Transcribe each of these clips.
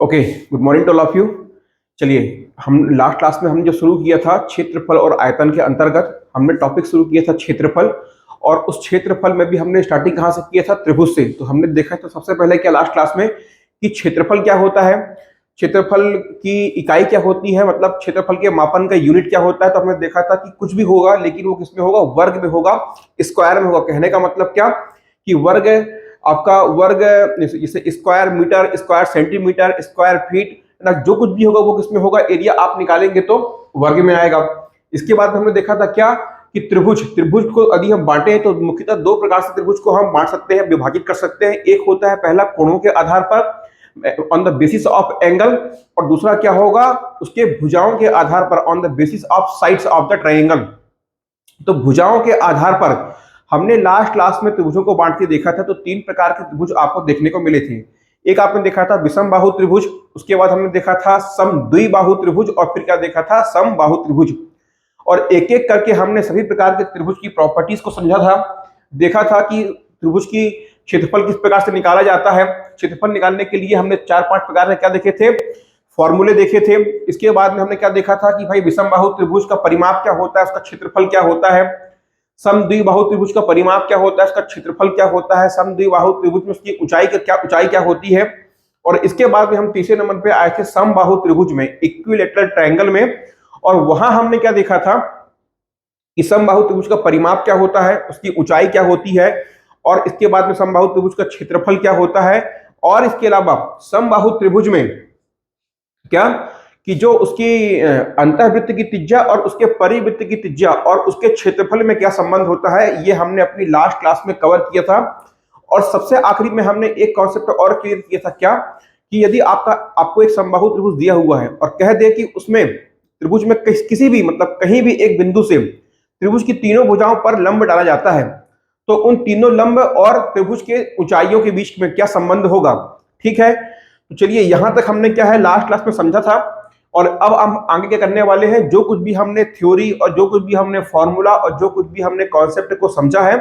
Okay, good morning to all of you. चलिए, हम last class में हमने जो शुरू किया था क्षेत्रफल और आयतन के अंतर्गत हमने टॉपिक शुरू किया था क्षेत्रफल। और उस क्षेत्रफल में भी हमने स्टार्टिंग कहाँ से किया था? त्रिभुज से। तो हमने देखा था सबसे पहले क्या लास्ट क्लास में कि क्षेत्रफल क्या होता है, क्षेत्रफल की इकाई क्या होती है, मतलब क्षेत्रफल के मापन का यूनिट क्या होता है। तो हमने देखा था कि कुछ भी होगा लेकिन वो किसमें होगा? वर्ग में होगा, स्क्वायर में होगा। कहने का मतलब क्या कि वर्ग, आपका वर्ग जैसे square metre, square centimetre, square feet ना, जो कुछ भी होगा वो किसमें होगा? एरिया आप निकालेंगे तो वर्ग में आएगा। इसके बाद हमने देखा था क्या कि त्रिभुज, त्रिभुज को यदि हम बांटे तो मुख्यतः दो प्रकार से त्रिभुज को हम बांट सकते हैं, विभाजित कर सकते हैं। एक होता है पहला कोणों के आधार पर on the basis of angle, और दूसरा क्या होगा? उसके भुजाओं के आधार पर on the basis of sides of the triangle. तो भुजाओं के आधार पर हमने लास्ट क्लास में त्रिभुजों को बांट के देखा था। तो तीन प्रकार के त्रिभुज आपको देखने को मिले थे। एक आपने देखा था विषम बाहु त्रिभुज, उसके बाद हमने देखा था समद्विबाहु त्रिभुज, और फिर क्या देखा था? समबाहु त्रिभुज। और एक एक करके हमने सभी प्रकार के त्रिभुज की प्रॉपर्टीज को समझा था। देखा था कि त्रिभुज की क्षेत्रफल किस प्रकार से निकाला जाता है। क्षेत्रफल निकालने के लिए हमने चार पांच प्रकार के क्या देखे थे? फॉर्मूले देखे थे। इसके बाद में हमने क्या देखा था कि भाई विषम बाहु त्रिभुज का परिमाप क्या होता है, उसका क्षेत्रफल क्या होता है। समद्विबाहु त्रिभुज का परिमाप क्या होता है, इसका क्षेत्रफल क्या होता है। समद्विबाहु त्रिभुज में उसकी ऊंचाई क्या होती है। और इसके बाद में हम तीसरे नंबर पे आए थे समबाहु त्रिभुज में, इक्विलेटरल ट्रायंगल में। और वहां हमने क्या देखा था कि समबाहु त्रिभुज का परिमाप क्या होता है, उसकी ऊंचाई क्या होती है, और इसके बाद में समबाहु त्रिभुज का क्षेत्रफल क्या होता है। और इसके अलावा समबाहु त्रिभुज में क्या कि जो उसकी अंतःवृत्त की त्रिज्या और उसके परिवृत्त की त्रिज्या और उसके क्षेत्रफल में क्या संबंध होता है, ये हमने अपनी लास्ट क्लास में कवर किया था। और सबसे आखिरी में हमने एक कॉन्सेप्ट और क्लियर किया था क्या कि यदि आपको एक समबाहु त्रिभुज दिया हुआ है और कह दे कि उसमें त्रिभुज में किसी भी मतलब कहीं भी एक बिंदु से त्रिभुज की तीनों भुजाओं पर लंब डाला जाता है, तो उन तीनों लंब और त्रिभुज के ऊंचाइयों के बीच में क्या संबंध होगा। ठीक है, तो चलिए यहां तक हमने क्या है लास्ट क्लास में समझा था। और अब हम आगे क्या करने वाले हैं, जो कुछ भी हमने थ्योरी और जो कुछ भी हमने फॉर्मूला और जो कुछ भी हमने कॉन्सेप्ट को समझा है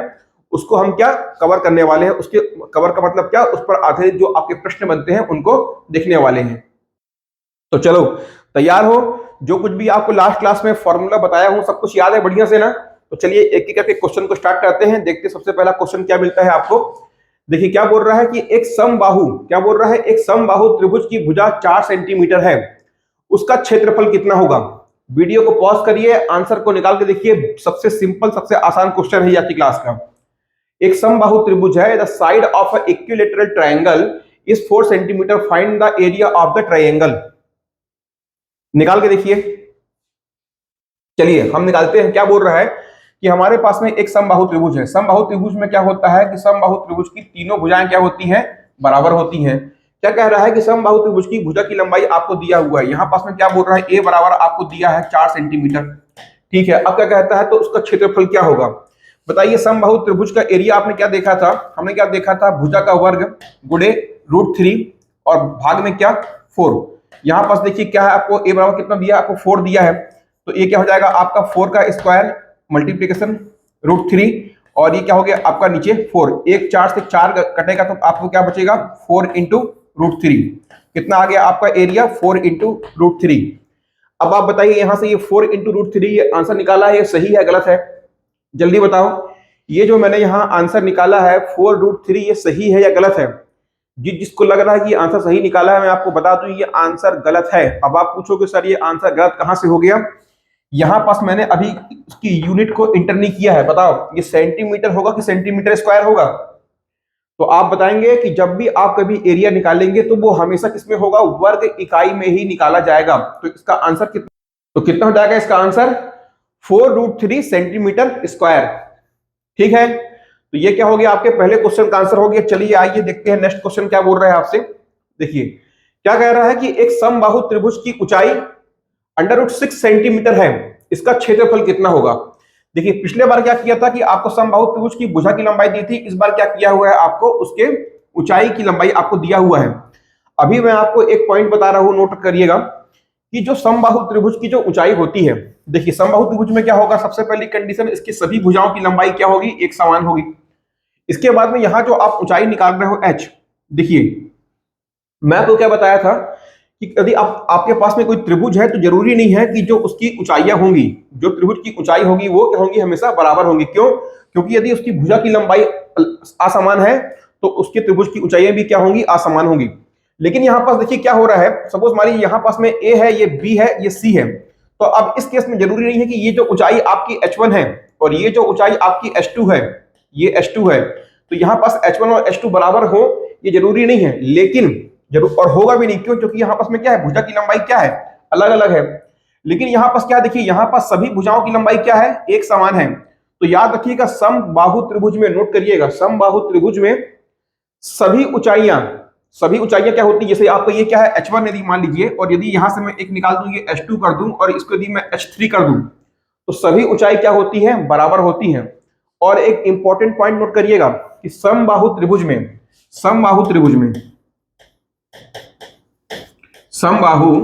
उसको हम क्या कवर करने वाले हैं। उसके कवर का मतलब क्या, उस पर आधारित जो आपके प्रश्न बनते हैं उनको देखने वाले हैं। तो चलो तैयार हो? जो कुछ भी आपको लास्ट क्लास में फॉर्मूला बताया हूं सब कुछ याद है बढ़िया से ना? तो चलिए एक एक करके क्वेश्चन को स्टार्ट करते हैं। देखते हैं सबसे पहला क्वेश्चन क्या मिलता है आपको। देखिए क्या बोल रहा है कि एक समबाहु, क्या बोल रहा है, एक समबाहु त्रिभुज की भुजा 4 सेंटीमीटर है, उसका क्षेत्रफल कितना होगा। वीडियो को पॉज करिए, आंसर को निकाल के देखिए। सबसे सिंपल सबसे आसान क्वेश्चन है आपकी क्लास का। एक समबाहु त्रिभुज है, the side of a equilateral triangle is 4 centimetre, find the area of the triangle. निकाल के देखिए। चलिए हम निकालते हैं। क्या बोल रहा है कि हमारे पास में एक समबाहु त्रिभुज है। समबाहु त्रिभुज में क्या होता है कि समबाहु त्रिभुज की तीनों भुजाएं क्या होती हैं? बराबर होती हैं। क्या कह रहा है कि समबाहु त्रिभुज की भुजा की लंबाई आपको दिया हुआ है। यहां पास में क्या बोल रहा है, ए बराबर आपको दिया है 4 सेंटीमीटर। ठीक है, अब क्या कहता है, तो उसका क्षेत्रफल क्या होगा बताइए। समबाहु त्रिभुज का एरिया आपने क्या देखा था, हमने क्या देखा था, भुजा का वर्ग गुणे √3 और भाग में क्या 4। यहां पास देखिए क्या है, आपको ए बराबर कितना दिया, आपको 4 दिया है। तो ये क्या हो जाएगा आपका 4 का स्क्वायर मल्टीप्लीकेशन √3, और ये क्या हो गया आपका नीचे 4। एक 4 से 4 कटेगा तो आपको क्या बचेगा 4 इंटू √3। कितना आ गया आपका एरिया 4 इंटू √3। अब आप बताइए यहां से ये 4 इंटू √3 ये आंसर निकाला है, ये सही है गलत है? जल्दी बताओ। ये जो मैंने यहाँ आंसर निकाला है 4 √3 ये सही है या गलत है? जिसको लग रहा है कि आंसर सही निकाला है मैं आपको बता दूं ये आंसर गलत है। अब आप पूछोगे सर ये आंसर गलत कहां से हो गया। यहां पास मैंने अभी उसकी यूनिट को इंटर नहीं किया है। बताओ ये सेंटीमीटर होगा कि सेंटीमीटर स्क्वायर होगा। तो आप बताएंगे कि जब भी आप कभी एरिया निकालेंगे तो वो हमेशा किसमें होगा, वर्ग इकाई में ही निकाला जाएगा। तो इसका आंसर कितना, तो कितना हो जाएगा इसका आंसर 4 √3 सेंटीमीटर स्क्वायर। ठीक है, तो ये क्या हो गया आपके पहले क्वेश्चन का आंसर हो गया। चलिए आइए देखते हैं नेक्स्ट क्वेश्चन क्या बोल रहा है आपसे। देखिए क्या कह रहा है कि एक समबाहु त्रिभुज की ऊंचाई √6 सेंटीमीटर है, इसका क्षेत्रफल कितना होगा। देखिए पिछले बार क्या किया था कि आपको समबाहु त्रिभुज की भुजा की लंबाई दी थी, इस बार क्या किया हुआ है आपको उसके ऊंचाई की लंबाई आपको दिया हुआ है। अभी मैं आपको एक पॉइंट बता रहा हूं, नोट करिएगा कि जो समबाहु त्रिभुज की जो ऊंचाई होती है, देखिए समबाहु त्रिभुज में क्या होगा, सबसे पहली कंडीशन इसकी सभी भुजाओं की लंबाई क्या होगी, एक समान होगी। इसके बाद में यहां जो आप ऊंचाई निकाल रहे हो h, देखिए मैं आपको क्या बताया था कि यदि आपके पास में कोई त्रिभुज है तो जरूरी नहीं है कि जो उसकी ऊंचाइयां होंगी, जो त्रिभुज की ऊंचाई होगी वो क्या होंगी, हमेशा बराबर होंगी। क्यों? क्योंकि यदि उसकी भुजा की लंबाई असमान है तो उसके त्रिभुज की ऊंचाइयां भी क्या होंगी, असमान होंगी। लेकिन यहां पास देखिए क्या हो रहा है, सपोज मान लीजिए यहां पास में ए है, ये बी है, ये सी है। तो अब इस केस में जरूरी नहीं है कि ये जो ऊंचाई आपकी H1 है और ये जो ऊंचाई आपकी H2 है, ये H2 है, तो यहां पास H1 और H2 बराबर हो, ये जरूरी नहीं है। लेकिन जरूर, और होगा भी नहीं। क्यों? क्योंकि यहां पास में क्या है, भुजा की लंबाई क्या है, अलग अलग है। लेकिन यहां पास क्या, देखिए यहां पास सभी भुजाओं की लंबाई क्या है, एक समान है। तो याद रखिएगा, समबाहु त्रिभुज में, नोट करिएगा, समबाहु त्रिभुज में सभी ऊंचाइयां, सभी ऊंचाइयां क्या होती है, जैसे आपका ये क्या है H1 यदि मान लीजिए, और यदि यहां से मैं एक निकाल दूं, ये H2 कर दूं, और इसको यदि मैं H3 कर दूं, तो सभी ऊंचाई क्या होती है, बराबर होती है। और एक इंपॉर्टेंट पॉइंट नोट करिएगा कि समबाहु त्रिभुज में, समबाहु त्रिभुज में, समबाहु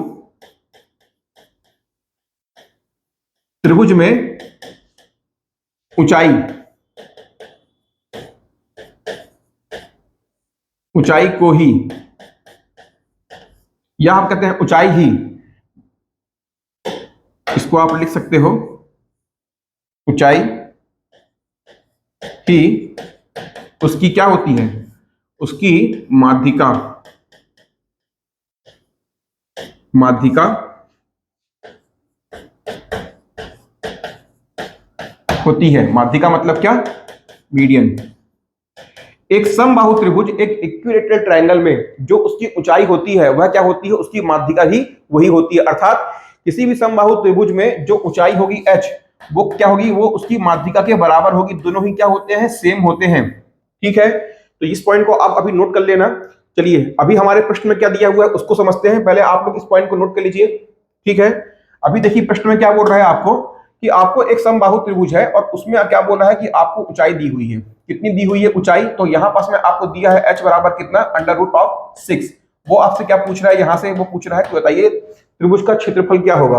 त्रिभुज में ऊंचाई, ऊंचाई को ही, या आप कहते हैं ऊंचाई ही, इसको आप लिख सकते हो ऊंचाई ही उसकी क्या होती है, उसकी माध्यिका, माध्यिका होती है। माध्यिका मतलब क्या, मीडियन। एक समबाहु त्रिभुज, एक इक्विलैटरल ट्रायंगल में जो उसकी ऊंचाई होती है वह क्या होती है, उसकी माध्यिका ही वही होती है। अर्थात किसी भी समबाहु त्रिभुज में जो ऊंचाई होगी h, वो क्या होगी, वो उसकी माध्यिका के बराबर होगी। दोनों ही क्या होते हैं, सेम होते हैं। ठीक है, तो इस पॉइंट को आप अभी नोट कर लेना। चलिए अभी हमारे प्रश्न में क्या दिया हुआ है उसको समझते हैं। पहले आप लोग इस पॉइंट को नोट कर लीजिए। ठीक है, अभी देखिए प्रश्न में क्या बोल रहा है आपको, कि आपको एक समबाहु त्रिभुज है और उसमें क्या बोल रहा है कि आपको ऊंचाई दी हुई है। कितनी दी हुई है ऊंचाई, तो यहां पास में आपको दिया है h बराबर कितना, √6। वो आपसे क्या पूछ रहा है, यहां से वो पूछ रहा है कि बताइए त्रिभुज का क्षेत्रफल क्या होगा।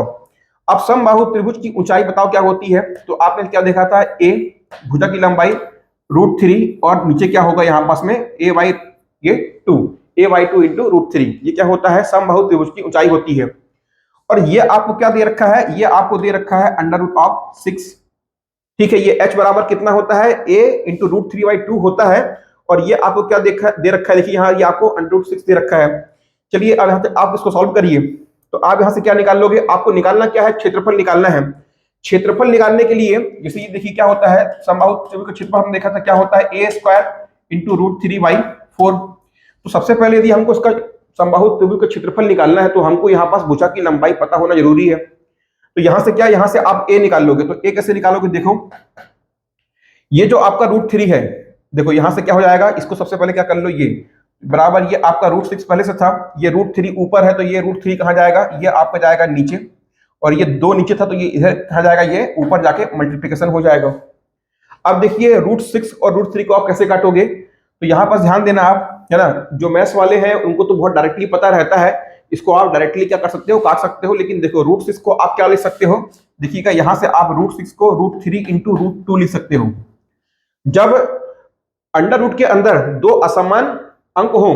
अब समबाहु त्रिभुज की ऊंचाई बताओ क्या होती है, तो आपने क्या देखा था, a भुजा की लंबाई √3, और नीचे क्या होगा यहाँ पास में a बाई ये 2, a/2 इंटू √3। ये क्या होता है, समबाहु त्रिभुज की ऊंचाई होती है। और ये आपको क्या दे रखा है, ये आपको दे रखा है √6। ठीक है, ये h बराबर कितना होता है, a इंटू √3/2 होता है। और ये आपको क्या दे रखा है, देखिए यहाँ ये आपको √6 दे रखा है। चलिए अब यहाँ से आप इसको सॉल्व करिए। तो आप यहाँ से क्या निकाल लोगे, आपको निकालना क्या है, क्षेत्रफल निकालना है। क्षेत्रफल निकालने के लिए जैसे ये देखिए क्या होता है, समबाहु त्रिभुज का क्षेत्रफल हम देखा था क्या होता है, a² इंटू √3/4। तो सबसे पहले यदि हमको इसका समबाहु त्रिभुज का क्षेत्रफल निकालना है तो हमको यहाँ पास भुजा की लंबाई पता होना जरूरी है। तो यहां से क्या, यहां से आप a निकाल लोगे। तो a कैसे निकालोगे, देखो ये जो आपका √3 है, देखो यहां से क्या हो जाएगा, इसको सबसे पहले क्या कर लो, ये बराबर, ये आपका √6 पहले से था, ये √3 ऊपर है, तो ये √3 कहां जाएगा, ये आपका जाएगा नीचे। और ये 2 नीचे था तो ये इधर कहां जाएगा, ये ऊपर जाके मल्टीप्लीकेशन हो जाएगा। अब देखिए √6 और √3 को आप कैसे काटोगे, तो यहां पास ध्यान देना आप, है ना, जो मैथ्स वाले हैं उनको तो बहुत डायरेक्टली पता रहता है, इसको आप डायरेक्टली क्या कर सकते हो, काट सकते हो। लेकिन देखो √6 को आप क्या लिख सकते हो, देखिएगा यहां से आप √6 को √3 इंटू √2 लिख सकते हो। जब अंडर रूट के अंदर दो असमान अंक हो,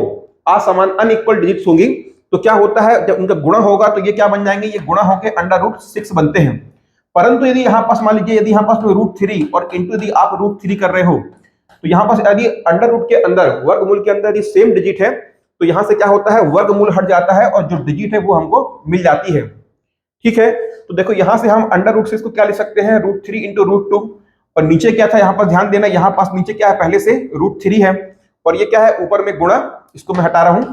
असमान अनइक्वल डिजिट्स होंगी, तो क्या होता है, जब उनका गुणा होगा तो ये क्या बन जाएंगे, ये गुणा होकर √6 बनते हैं। परंतु यदि यहां पास मान लीजिए, यदि यहां पास √3 और इंटू यदि आप √3 कर रहे हो, तो यहां पास यदि अंडर रूट के अंदर, वर्गमूल के अंदर यदि सेम डिजिट है, तो यहां से क्या होता है, वर्गमूल हट जाता है और जो डिजिट है वो हमको मिल जाती है। ठीक है, तो देखो यहां से हम √6 को क्या लिख सकते हैं, √3 इंटू √2। और नीचे क्या था, यहां पर ध्यान देना, यहां पास नीचे क्या है, पहले से √3 है, और ये क्या है, ऊपर में गुणा, इसको मैं हटा रहा हूं।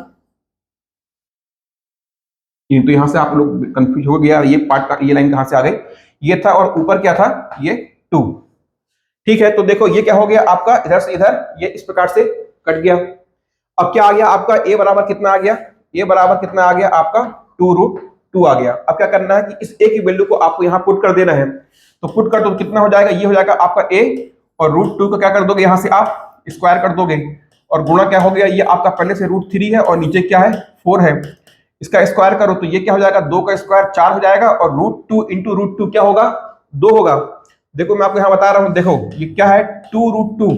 तो यहां से आप लोग कंफ्यूज हो गया, ये पार्ट, ये लाइन कहां से आ गई, ये था, और ऊपर क्या था, ये 2। ठीक है, तो देखो ये क्या हो गया आपका, इधर से इधर ये इस प्रकार से कट गया। अब क्या आ गया आपका, a बराबर कितना आ गया, a बराबर कितना आ गया आपका 2√2 आ गया। अब क्या करना है कि इस a की वैल्यू को आपको यहाँ पुट कर देना है। तो पुट कर दो, कितना हो जाएगा, ये हो जाएगा आपका a, और √2 का क्या कर दोगे, यहाँ से आप स्क्वायर कर दोगे, और गुणा क्या हो गया, ये आपका पहले से √3 है और नीचे क्या है 4 है, इसका स्क्वायर करो तो ये क्या हो जाएगा, 2 का स्क्वायर 4 हो जाएगा, और √2 इंटू √2 क्या होगा, 2 होगा। देखो मैं आपको यहाँ बता रहा हूँ, देखो ये क्या है, 2√2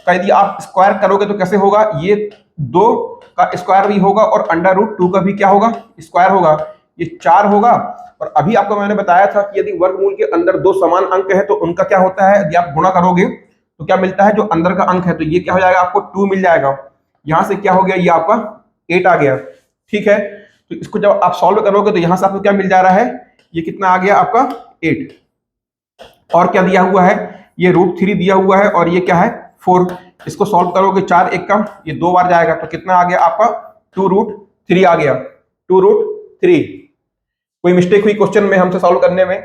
का यदि आप स्क्वायर करोगे तो कैसे होगा, ये 2 का स्क्वायर भी होगा और √2 का भी क्या होगा, स्क्वायर होगा, ये 4 होगा। और अभी आपको मैंने बताया था कि यदि वर्गमूल के अंदर दो समान अंक है तो उनका क्या होता है, यदि आप गुणा करोगे तो क्या मिलता है, जो अंदर का अंक है तो ये क्या हो जाएगा, आपको 2 मिल जाएगा। यहां से क्या हो गया, ये आपका 8 आ गया। ठीक है, तो इसको जब आप सॉल्व करोगे तो यहां से आपको क्या मिल जा रहा है, ये कितना आ गया आपका 8, और क्या दिया हुआ है, ये √3 दिया हुआ है, और ये क्या है 4। इसको सॉल्व करोगे 4 1 कम, ये 2 बार जाएगा तो कितना आ गया आपका 2√3 आ गया, 2√3। कोई मिस्टेक हुई क्वेश्चन में हमसे सॉल्व करने में,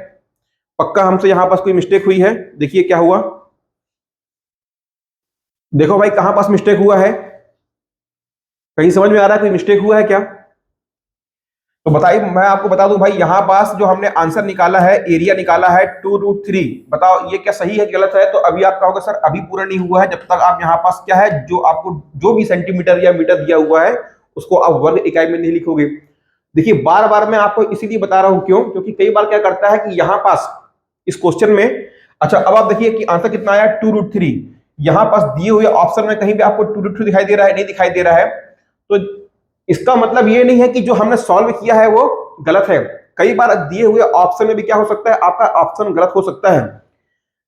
पक्का हमसे यहां पास कोई मिस्टेक हुई है। देखिए क्या हुआ, देखो भाई कहां पास मिस्टेक हुआ है, कहीं समझ में आ रहा है कोई मिस्टेक हुआ है क्या, तो बताइए। मैं आपको बता दूं भाई, यहां पास जो हमने आंसर निकाला है, एरिया निकाला है 2√3, बताओ ये क्या सही है गलत है। तो अभी आप कहोगे सर अभी पूरा नहीं हुआ है, जब तक आप यहाँ पास क्या है, जो आपको जो भी सेंटीमीटर या मीटर दिया हुआ है उसको आप वर्ग इकाई में नहीं लिखोगे। देखिए बार बार मैं आपको इसीलिए बता रहा हूं, क्यों, क्योंकि कई बार क्या करता है कि यहाँ पास इस क्वेश्चन में, अच्छा अब आप देखिए कि आंसर कितना आया 2√3, यहां पास दिए हुए ऑप्शन में कहीं भी आपको 2√3 दिखाई दे रहा है, नहीं दिखाई दे रहा है, तो इसका मतलब ये नहीं है कि जो हमने सॉल्व किया है वो गलत है। कई बार दिए हुए ऑप्शन में भी क्या हो सकता है, आपका ऑप्शन गलत हो सकता है।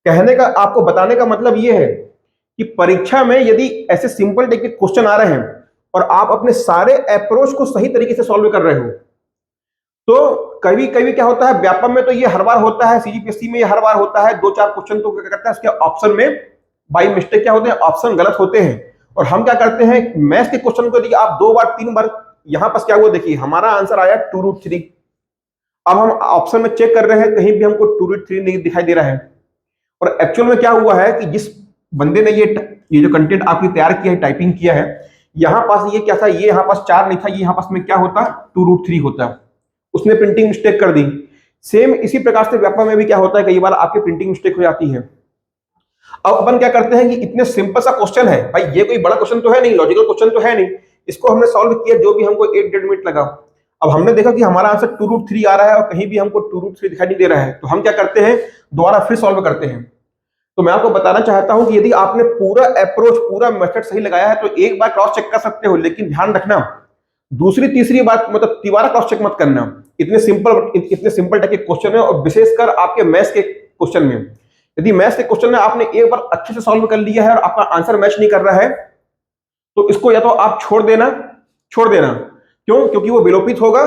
कहने का, आपको बताने का मतलब ये है कि परीक्षा में यदि ऐसे सिंपल टाइप के क्वेश्चन आ रहे हैं और आप अपने सारे अप्रोच को सही तरीके से सॉल्व कर रहे हो, तो कभी कभी क्या होता है, व्यापम में तो ये हर बार होता है, सीजीपीएससी में ये हर बार होता है, 2-4 क्वेश्चन तो क्या करता है उसके ऑप्शन में बाई मिस्टेक क्या होते हैं, ऑप्शन गलत होते हैं। और हम क्या करते हैं, मैथ्स के क्वेश्चन को देखिए आप 2 बार 3 बार, यहां पर क्या हुआ देखिए, हमारा आंसर आया 2√3। अब हम ऑप्शन में चेक कर रहे हैं, कहीं भी हमको 2√3 नहीं दिखाई दे रहा है। और एक्चुअल में क्या हुआ है कि जिस बंदे ने ये जो कंटेंट आपकी तैयार किया है, टाइपिंग किया है, यहां पास ये क्या था, ये यहां पास 4 नहीं था, ये यहां पास में क्या होता 2√3 होता, उसने प्रिंटिंग मिस्टेक कर दी। सेम इसी प्रकार से व्यापक में भी क्या होता है, कई बार आपकी प्रिंटिंग मिस्टेक हो जाती है। अब अपन क्या करते हैं कि इतने सिंपल सा क्वेश्चन है भाई, ये कोई बड़ा क्वेश्चन तो है नहीं, लॉजिकल क्वेश्चन तो है नहीं, इसको हमने सॉल्व किया, जो भी हमको 1-1.5 मिनट लगा। अब हमने देखा कि हमारा आंसर 2√3 आ रहा है और कहीं भी हमको 2√3 दिखाई नहीं दे रहा है, तो हम क्या करते हैं, दोबारा फिर सॉल्व करते हैं। तो मैं आपको बताना चाहता हूं कि यदि आपने पूरा अप्रोच, पूरा मेथड सही लगाया है तो एक बार क्रॉस चेक कर सकते हो, लेकिन ध्यान रखना दूसरी तीसरी बात, मतलब तिबारा क्रॉस चेक मत करना। इतने सिंपल टाइप के क्वेश्चन है, और विशेषकर आपके मैथ्स के क्वेश्चन में, यदि मैथ्स के क्वेश्चन में आपने एक बार अच्छे से सॉल्व कर लिया है और आपका आंसर मैच नहीं कर रहा है, तो इसको या तो आप छोड़ देना। क्यों, क्योंकि वो विलोपित होगा,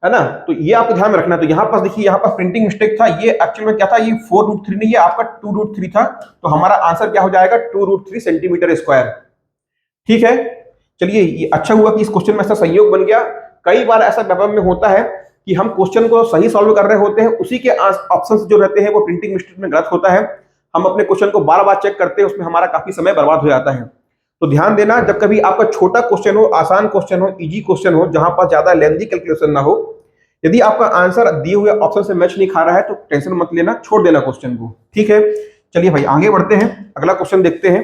है ना। तो ये आपको ध्यान में रखना। तो यहाँ पास देखिए, यहाँ पास प्रिंटिंग मिस्टेक था, ये एक्चुअल में क्या था, ये 4√3 नहीं, ये आपका 2√3 था। तो हमारा आंसर क्या हो जाएगा, 2√3 सेंटीमीटर स्क्वायर। ठीक है, चलिए ये अच्छा हुआ कि इस क्वेश्चन में ऐसा संयोग बन गया। कई बार ऐसा व्यापक में होता है कि हम क्वेश्चन को सही सॉल्व कर रहे होते हैं, उसी के ऑप्शंस जो रहते हैं वो प्रिंटिंग मिस्टेक में गलत होता है, हम अपने क्वेश्चन को बार बार चेक करते हैं, उसमें हमारा काफी समय बर्बाद हो जाता है। तो ध्यान देना, जब कभी आपका छोटा क्वेश्चन हो, आसान क्वेश्चन हो, इजी क्वेश्चन हो, जहां पर ज्यादा लेंथी कैलकुलेशन ना हो, यदि आपका आंसर दिए हुए ऑप्शन से मैच नहीं खा रहा है तो टेंशन मत लेना, छोड़ देना क्वेश्चन को। ठीक है, चलिए भाई आगे बढ़ते हैं, अगला क्वेश्चन देखते हैं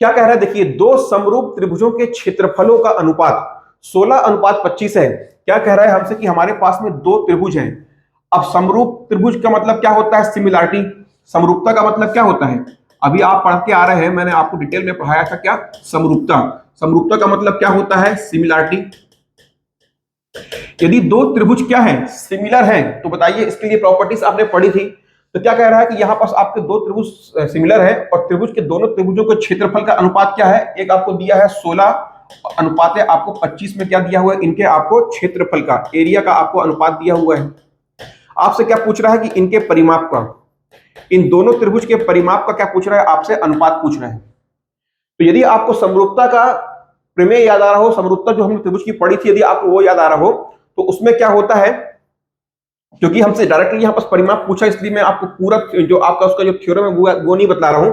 क्या कह रहा है। देखिए, दो समरूप त्रिभुजों के क्षेत्रफलों का अनुपात 16:25 है। क्या कह रहा है हमसे कि हमारे पास में दो त्रिभुज हैं। अब समरूप त्रिभुज का मतलब क्या होता है, सिमिलरिटी। समरूपता का मतलब क्या होता है, अभी आप पढ़ के आ रहे हैं, मैंने आपको डिटेल में पढ़ाया था क्या, समरूपता। समरूपता का मतलब क्या होता है, सिमिलरिटी। यदि दो त्रिभुज क्या है, सिमिलर हैं, तो बताइए इसके लिए प्रॉपर्टीज आपने पढ़ी थी। तो क्या कह रहा है कि यहां पास आपके दो त्रिभुज सिमिलर है और त्रिभुज के दोनों त्रिभुजों के क्षेत्रफल का अनुपात क्या है, एक आपको दिया है 16 अनुपात है आपको 25 में क्या दिया हुआ है, इनके आपको क्षेत्रफल का, एरिया का आपको अनुपात दिया हुआ है। आपसे क्या पूछ रहा है कि इनके परिमाप का, इन दोनों त्रिभुज के परिमाप का क्या पूछ रहा है, आपसे अनुपात पूछ रहा है। तो यदि आपको समरूपता का प्रमेय याद आ रहा हो, समरूपता जो हमने त्रिभुज की पढ़ी थी, यदि आपको वो याद आ रहा हो, तो उसमें क्या होता है, क्योंकि हमसे डायरेक्टली यहां पर परिमाप पूछा, इसलिए मैं आपको पूरा जो आपका उसका जो थ्योरम है वो नहीं बता रहा हूं,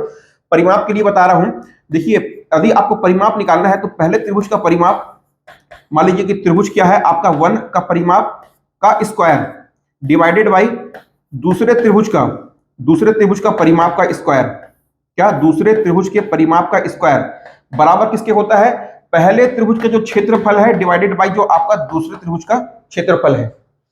परिमाप के लिए बता रहा हूं। देखिए, यदि आपको परिमाप निकालना है तो पहले त्रिभुज का परिमाप, मान लीजिए कि त्रिभुज क्या है आपका 1 का परिमाप का स्क्वायर डिवाइडेड बाई दूसरे त्रिभुज का परिमाप का स्क्वायर, क्या, दूसरे त्रिभुज के परिमाप का स्क्वायर बराबर किसके होता है, पहले त्रिभुज का जो क्षेत्रफल है डिवाइडेड बाई जो आपका दूसरे त्रिभुज का क्षेत्रफल है,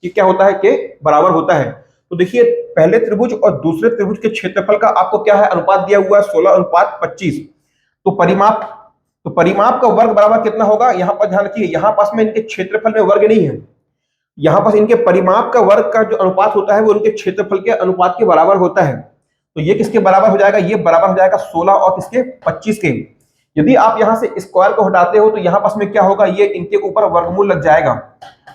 ये क्या होता है, के बराबर होता है। तो देखिए, पहले त्रिभुज और दूसरे त्रिभुज के क्षेत्रफल का आपको क्या है, अनुपात दिया हुआ है 16:25। तो तो परिमाप का वर्ग बराबर कितना होगा, यहां पर ध्यान रखिए, यहां पास में इनके क्षेत्रफल में वर्ग नहीं है, यहां पास इनके परिमाप का वर्ग का जो अनुपात होता है वो उनके क्षेत्रफल के अनुपात के बराबर होता है। तो ये किसके बराबर हो जाएगा, ये बराबर हो जाएगा 16 और किसके, 25 के। यदि आप यहां से स्क्वायर को हटाते हो तो यहां पास में क्या होगा, ये इनके ऊपर वर्गमूल लग जाएगा।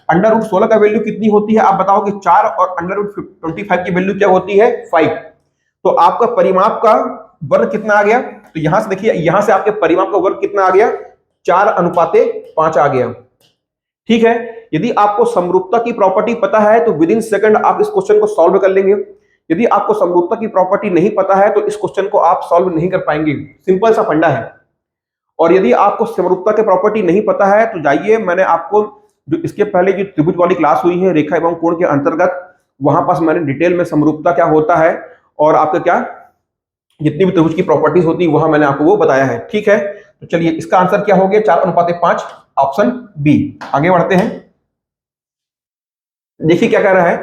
अंडर रूट 16 का वैल्यू कितनी होती है आप बताओ कि 4, और अंडर रूट 25 की वैल्यू क्या होती है, 5। तो आपका परिमाप का वर्ग कितना आ गया, तो यहां से देखिए, यहां से आपके परिमाप का वर्ग कितना आ गया, 4:5 आ गया। ठीक है, यदि आपको समरूपता की प्रॉपर्टी पता है तो विद इन सेकंड आप इस क्वेश्चन को सॉल्व कर लेंगे। यदि आपको समरूपता की प्रॉपर्टी नहीं पता है तो इस क्वेश्चन को आप सॉल्व नहीं कर पाएंगे, सिंपल सा फंडा है। और यदि आपको समरूपता की प्रॉपर्टी नहीं पता है तो जाइए, मैंने आपको जो इसके पहले जो त्रिभुज वाली क्लास हुई है रेखा एवं कोण के अंतर्गत, वहां पास मैंने डिटेल में समरूपता क्या होता है और आपका क्या जितनी भी त्रिभुज की प्रॉपर्टीज होती है वहां मैंने आपको वो बताया है। ठीक है, तो चलिए इसका आंसर क्या हो गया, 4:5, ऑप्शन बी। आगे बढ़ते हैं, देखिए क्या कह रहा है,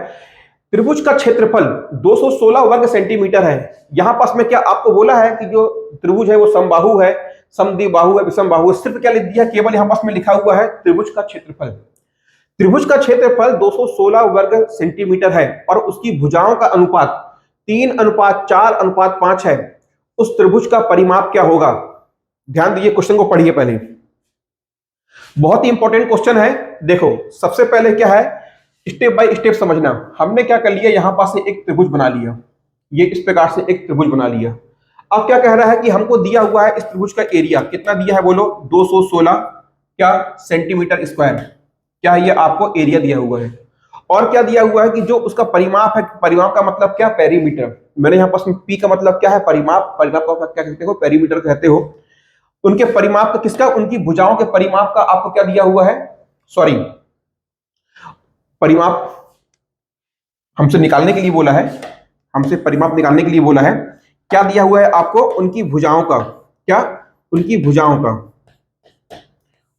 त्रिभुज का क्षेत्रफल 216 वर्ग सेंटीमीटर है। यहां पास में क्या आपको बोला है कि जो त्रिभुज है वो समबाहु है, समद्विबाहु है, विषमबाहु है, सिर्फ क्या लिख दिया, केवल यहां पास में लिखा हुआ है त्रिभुज का क्षेत्रफल। त्रिभुज का क्षेत्रफल 216 वर्ग सेंटीमीटर है और उसकी भुजाओं का अनुपात 3:4:5 है। उस त्रिभुज का परिमाप क्या होगा। ध्यान दीजिए, क्वेश्चन को पढ़िए पहले, बहुत ही इंपॉर्टेंट क्वेश्चन है। देखो सबसे पहले क्या है, स्टेप बाय स्टेप समझना। हमने क्या कर लिया, यहां पास से एक त्रिभुज बना लिया, ये इस प्रकार से एक त्रिभुज बना लिया। अब क्या कह रहा है कि हमको दिया हुआ है इस त्रिभुज का एरिया कितना दिया है, बोलो 216 क्या सेंटीमीटर स्क्वायर, क्या ये आपको एरिया दिया हुआ है। और क्या दिया हुआ है कि जो उसका परिमाप है, परिमाप का मतलब क्या, पेरीमीटर। मैंने यहां पास पी का मतलब क्या है, परिमाप, परिमाप का क्या कहते हो, पेरीमीटर कहते हो। उनके परिमाप का किसका, उनकी भुजाओं के परिमाप का आपको क्या दिया हुआ है, सॉरी परिमाप हमसे निकालने के लिए बोला है, हमसे परिमाप निकालने के लिए बोला है। क्या दिया हुआ है आपको, उनकी भुजाओं का, क्या, उनकी भुजाओं का,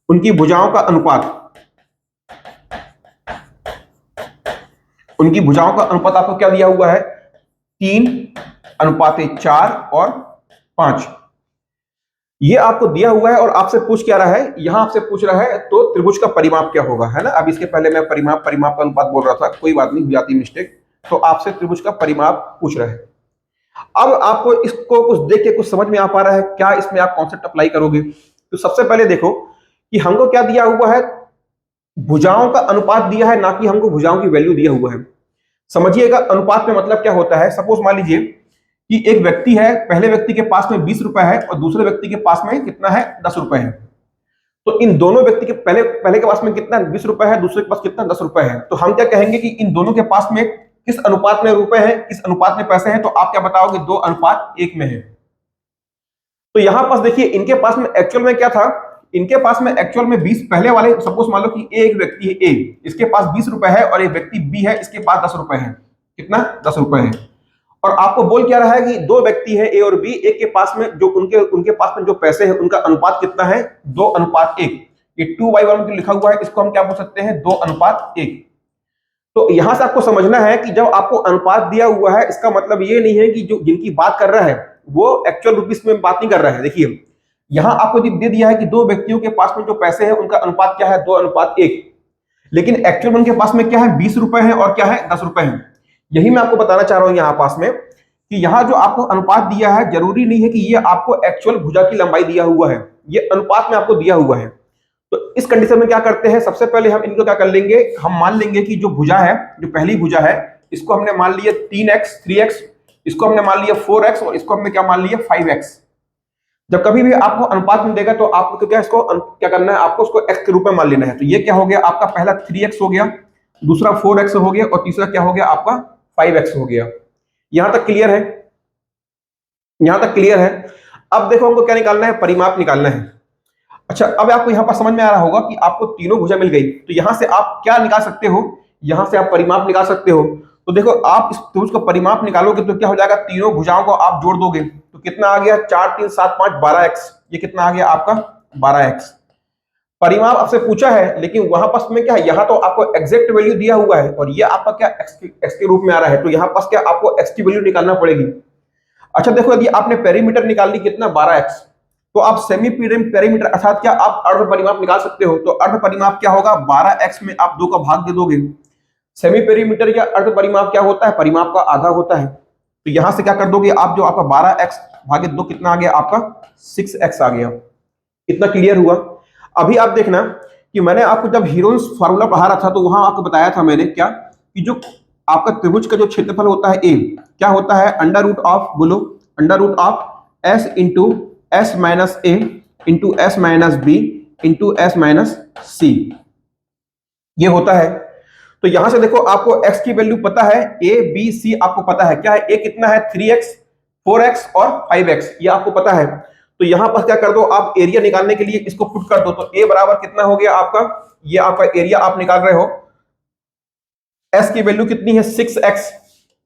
उनकी भुजाओं का अनुपात, उनकी भुजाओं का अनुपात आपको क्या दिया हुआ है, 3:4 और 5। ये आपको दिया हुआ है और आपसे पूछ क्या रहा है, यहां आपसे पूछ रहा है तो त्रिभुज का परिमाप क्या होगा, है ना। अब इसके पहले मैं परिमाप का अनुपात बोल रहा था, कोई बात नहीं, हो जाती मिस्टेक। तो आपसे त्रिभुज का परिमाप पूछ रहा है। अब आपको इसको कुछ देख के कुछ समझ में आ पा रहा है क्या, इसमें आप कॉन्सेप्ट अप्लाई करोगे। तो सबसे पहले देखो कि हमको क्या दिया हुआ है, भुजाओं का अनुपात दिया है, ना कि हमको भुजाओं की वैल्यू दिया हुआ है। समझिएगा अनुपात में मतलब क्या होता है, सपोज मान लीजिए कि एक व्यक्ति है, पहले व्यक्ति के पास में 20 रुपए है और दूसरे व्यक्ति के पास में कितना है, 10 रुपए है। तो इन दोनों व्यक्ति के पहले के पास में कितना 20 रुपए है, दूसरे के पास कितना 10 रुपए है। तो हम क्या कहेंगे कि इन दोनों के पास में किस अनुपात में रुपए है, किस अनुपात में पैसे हैं। तो आप क्या बताओगे, 2:1 में है। तो यहां पास देखिए इनके पास में एक्चुअल में क्या था, इनके पास में एक्चुअल में 20, पहले वाले सपोज मान लो कि एक व्यक्ति है ए, इसके पास 20 रुपए है और एक व्यक्ति बी है, इसके पास 10 रुपए है। कितना, 10 रुपए है। और आपको बोल क्या रहा है कि दो व्यक्ति है ए और बी, एक के पास में जो उनके पास में जो पैसे हैं उनका अनुपात कितना है, 2:1। ये 2:1 जो लिखा हुआ है इसको हम क्या बोल सकते हैं, 2:1। तो यहां से आपको समझना है कि जब आपको अनुपात दिया हुआ है इसका मतलब ये नहीं है कि जो जिनकी बात कर रहा है वो एक्चुअल रुपीस में बात नहीं कर रहा है। देखिए यहां आपको दे दिया है कि दो व्यक्तियों के पास में जो पैसे हैं उनका अनुपात क्या है, 2:1। लेकिन एक्चुअल में उनके पास में क्या है, 20 रुपए है और क्या है, 10 रुपए है। यही मैं आपको बताना चाह रहा हूं यहां पास में कि यहां जो आपको अनुपात दिया है जरूरी नहीं है कि ये आपको एक्चुअल भुजा की लंबाई दिया हुआ है, ये अनुपात में आपको दिया हुआ है। तो इस कंडीशन में क्या करते हैं, सबसे पहले हम इनको क्या कर लेंगे, हम मान लेंगे कि जो भुजा है, जो पहली भुजा है, इसको हमने मान लिया 3x 3x, इसको हमने मान लिया 4x और इसको हमने क्या मान लिया 5x। जब कभी भी आपको अनुपात में देगा तो आपको क्या इसको क्या करना है, आपको उसको x के रूप में मान लेना है। तो ये क्या हो गया आपका, पहला 3x हो गया, दूसरा 4x हो गया और तीसरा क्या हो गया आपका 5x हो गया। यहां तक क्लियर है, यहां तक क्लियर है। अब देखो हमको क्या निकालना है, परिमाप निकालना है। अच्छा अब आपको यहां पर समझ में आ रहा होगा कि आपको तीनों भुजा मिल गई, तो यहां से आप क्या निकाल सकते हो, यहां से आप परिमाप निकाल सकते हो। तो देखो आप इस त्रिभुज का परिमाप निकालोगे तो क्या हो जाएगा, तीनों भुजाओं को आप जोड़ दोगे तो कितना आ गया, 4 3 7 5 12x। ये कितना आ गया आपका 12x। परिमाप आपसे पूछा है लेकिन वहां पास में क्या है, यहाँ तो आपको एग्जैक्ट वैल्यू दिया हुआ है और ये आपका क्या x के रूप में आ रहा है। तो यहाँ पास क्या आपको x की वैल्यू निकालना पड़ेगी। अच्छा देखो यदि आपने पेरीमीटर निकाल ली कितना 12x, तो आप सेमी पेरीमीटर अर्थात क्या आप अर्ध परिमाप निकाल सकते हो। तो अर्ध परिमाप क्या होगा, 12x में आप 2 का भाग दे दोगे। सेमी पेरीमीटर या अर्ध परिमाप क्या होता है, परिमाप का आधा होता है। तो यहां से क्या कर दोगे आप, जो आपका 12x भागे 2 कितना आ गया आपका 6x आ गया। इतना क्लियर हुआ। अभी आप देखना कि मैंने आपको जब हीरोन्स फार्मूला पढ़ा रहा था तो वहां आपको बताया था मैंने क्या, कि जो आपका त्रिभुज का जो क्षेत्रफल होता है ए, क्या होता है, अंडर रूट ऑफ, बोलो, under root of S into S minus A into S minus B into S minus C, ये होता है। तो यहां से देखो आपको x की वैल्यू पता है, a b c आपको पता है, क्या है, a कितना है 3x 4x और 5x, ये आपको पता है। तो यहां पर क्या कर दो आप, एरिया निकालने के लिए इसको पुट कर दो। तो a बराबर कितना हो गया आपका, ये आपका एरिया आप निकाल रहे हो, s की वैल्यू कितनी है 6x,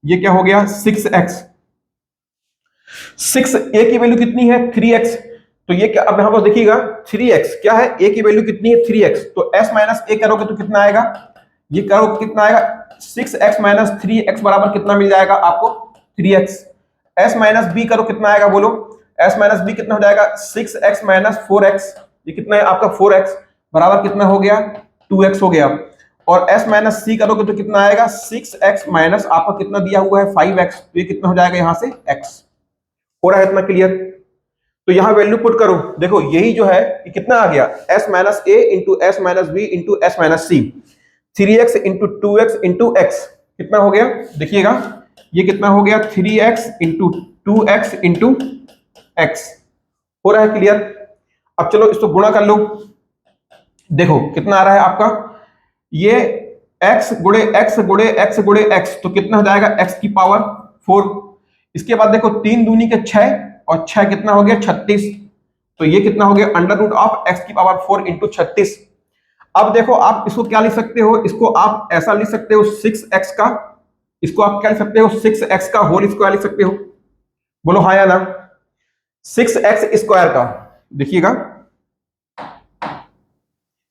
ये क्या हो गया 6x, 6a की वैल्यू कितनी है 3x, तो ये क्या, अब यहां पर देखिएगा 3x क्या है, a की वैल्यू कितनी है 3x, तो s माइनस a करोगे तो कितना आएगा, ये करो कितना आएगा 6x माइनस 3x बराबर कितना मिल जाएगा आपको 3x। s माइनस b करो कितना आएगा, बोलो, s माइनस b कितना हो जाएगा 6x माइनस 4x, ये कितना है आपका 4x बराबर कितना हो गया 2x हो गया। और s माइनस c करोगे तो कितना आएगा 6x माइनस आपका कितना दिया हुआ है 5x, तो ये कितना हो जाएगा यहां से x। हो रहा है इतना क्लियर। तो यहां वैल्यू पुट करो, देखो यही जो है ये कितना आ गया s minus a into S minus B into S minus C, 3x into 2x into x कितना हो गया, देखिएगा ये कितना हो गया 3x into 2x into x। हो रहा है क्लियर। अब चलो इसको गुणा कर लो, देखो कितना आ रहा है आपका, ये x गुणे x गुणे x गुणे x, तो कितना हो जाएगा x की पावर 4। इसके बाद देखो 3 दूनी के 6 और 6 कितना हो गया 36, तो ये कितना हो गया अंडर रूट ऑफ x की पावर 4 इंटू 36। अब देखो आप इसको क्या लिख सकते हो, इसको आप ऐसा लिख सकते हो 6x का, इसको आप क्या लिख सकते हो 6x का होल स्क्वायर लिख सकते हो, बोलो हाँ या ना, 6x स्क्वायर का, देखिएगा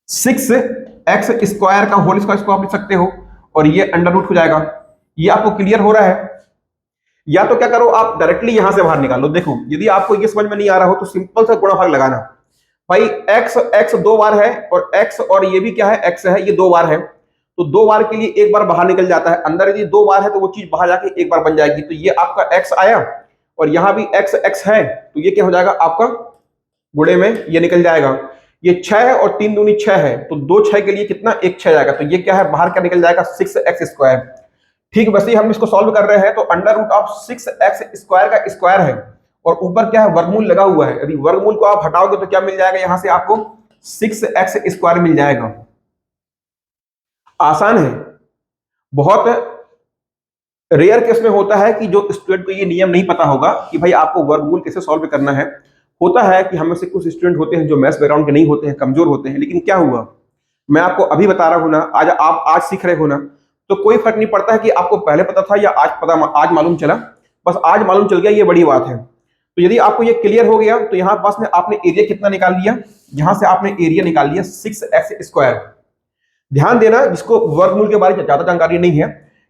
6x स्क्वायर का होल स्क्वायर इसको आप लिख सकते हो, और ये अंडर रूट हो जाएगा। ये आपको क्लियर हो रहा है। या तो क्या करो आप डायरेक्टली यहां से बाहर निकालो, देखो यदि आपको ये समझ में नहीं आ रहा हो तो सिंपल सा गुणा भाग लगाना भाई, x 2 बार है और x और ये भी क्या है x है, ये 2 बार है, तो 2 बार के लिए एक बार बाहर निकल जाता है, अंदर यदि 2 बार है तो वो चीज बाहर जाके एक बार बन जाएगी। तो ये आपका x आया और यहां भी x है, तो ये क्या हो जाएगा आपका गुणे में ये निकल जाएगा, ये 6 है और 3 दूनी 6 है, तो 2 6 के लिए कितना 1 6 जाएगा, तो ये क्या है बाहर क्या निकल जाएगा 6x स्क्वायर। ठीक, वैसे ही हम इसको सॉल्व कर रहे हैं, तो under root of 6x square का स्क्वायर है और ऊपर क्या है वर्गमूल लगा हुआ है, यदि वर्गमूल को आप हटाओगे तो क्या मिल जाएगा यहां से आपको 6x स्क्वायर मिल जाएगा। आसान है, बहुत रेयर केस में होता है कि जो स्टूडेंट को ये नियम नहीं पता होगा कि भाई आपको वर्गमूल कैसे सॉल्व करना है। होता है कि हमें से कुछ स्टूडेंट होते हैं जो मैथ्स बैकग्राउंड के नहीं होते हैं, कमजोर होते हैं, लेकिन क्या हुआ मैं आपको अभी बता रहा हूं ना, आज आप आज सीख रहे हो ना, तो कोई फर्क नहीं पड़ता है कि आपको पहले पता था या आज मालूम चला, बस आज मालूम चल गया, ये बड़ी बात है। तो यदि आपको ये क्लियर हो गया तो यहाँ पास में आपने एरिया कितना निकाल लिया, यहां से आपने एरिया निकाल लिया 6x स्क्वायर। ध्यान देना जिसको वर्गमूल के बारे में ज्यादा जानकारी नहीं है,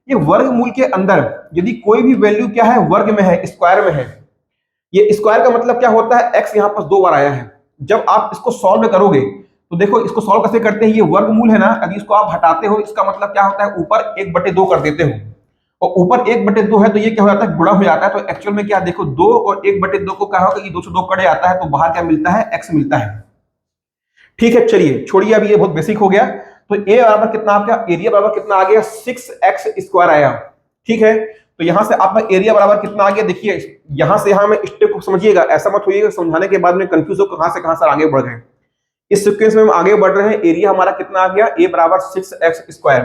ये वर्गमूल के अंदर यदि कोई भी वैल्यू क्या है वर्ग में है, स्क्वायर में है, ये स्क्वायर का मतलब क्या होता है x यहाँ पास 2 बार आया है। जब आप इसको सॉल्व करोगे तो देखो इसको सॉल्व कैसे करते हैं, ये वर्गमूल है ना, अगर इसको आप हटाते हो इसका मतलब क्या होता है ऊपर 1/2 कर देते हो, और ऊपर 1/2 है तो ये क्या हो जाता है गुणा हो जाता है। तो एक्चुअल में क्या देखो 2 और 1/2 को क्या होगा कि 2 से 2 कट जाता है, तो बाहर क्या मिलता है x मिलता है। ठीक है, चलिए छोड़िए, अभी ये बहुत बेसिक हो गया। तो a बराबर कितना आपका एरिया बराबर कितना आ गया 6x स्क्वायर आया। ठीक है, तो यहां से आपका एरिया बराबर कितना आ गया, देखिए यहां से यहां में स्टेप को समझिएगा, ऐसा मत होइएगा समझाने के बाद में कंफ्यूज हो कहां से आगे बढ़ गए। इस सीक्वेंस में हम आगे बढ़ रहे हैं, एरिया हमारा कितना आ गया a बराबर 6x स्क्वायर,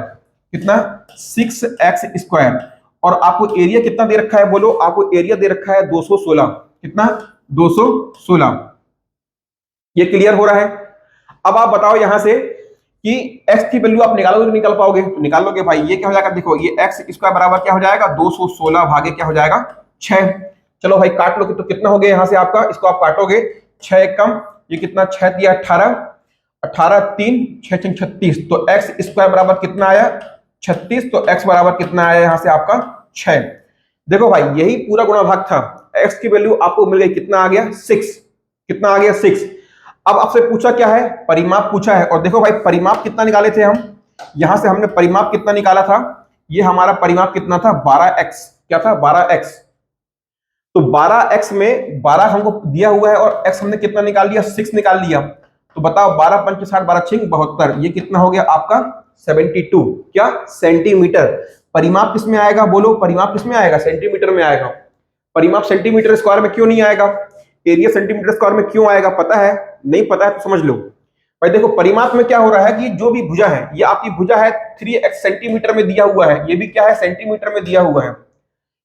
कितना 6x स्क्वायर, और आपको एरिया कितना दे रखा है, बोलो आपको एरिया दे रखा है 216, कितना 216। ये क्लियर हो रहा है। अब आप बताओ यहां से कि x की वैल्यू आप निकालोगे तो निकाल पाओगे, तो निकाल लोगे भाई, ये क्या हो जाएगा देखो ये x स्क्वायर बराबर क्या हो जाएगा 216 भागे क्या हो जाएगा 6। चलो भाई काट लो, तो कितना हो गया यहां से आपका, इसको आप काटोगे 6 एक कम, ये कितना 6 दिया 18, 18 3 6 36, तो x स्क्वायर बराबर कितना आया 36, तो x बराबर कितना आया यहां से आपका 6। देखो भाई यही पूरा गुणा भाग था, x की वैल्यू आपको मिल गई कितना आ गया 6, कितना आ गया 6। अब आपसे पूछा क्या है, परिमाप पूछा है। और देखो भाई परिमाप कितना निकाले थे हम, यहां से हमने परिमाप कितना निकाला था, ये हमारा परिमाप कितना था 12x, क्या था 12x। तो 12x में 12 हमको दिया हुआ है और x हमने कितना निकाल लिया 6 निकाल लिया। तो बताओ 12 पंच 60 12 6 72, ये कितना हो गया आपका 72 क्या सेंटीमीटर। परिमाप किसमें आएगा बोलो, परिमाप किसमें आएगा, सेंटीमीटर में आएगा। परिमाप सेंटीमीटर स्क्वायर में क्यों नहीं आएगा, एरिया सेंटीमीटर स्क्वायर में क्यों आएगा, पता है, नहीं पता है तो समझ लो भाई। देखो परिमाप में क्या हो रहा है कि जो भी भुजा है, ये आपकी भुजा है 3x सेंटीमीटर में दिया हुआ है, ये भी क्या है सेंटीमीटर में दिया हुआ है।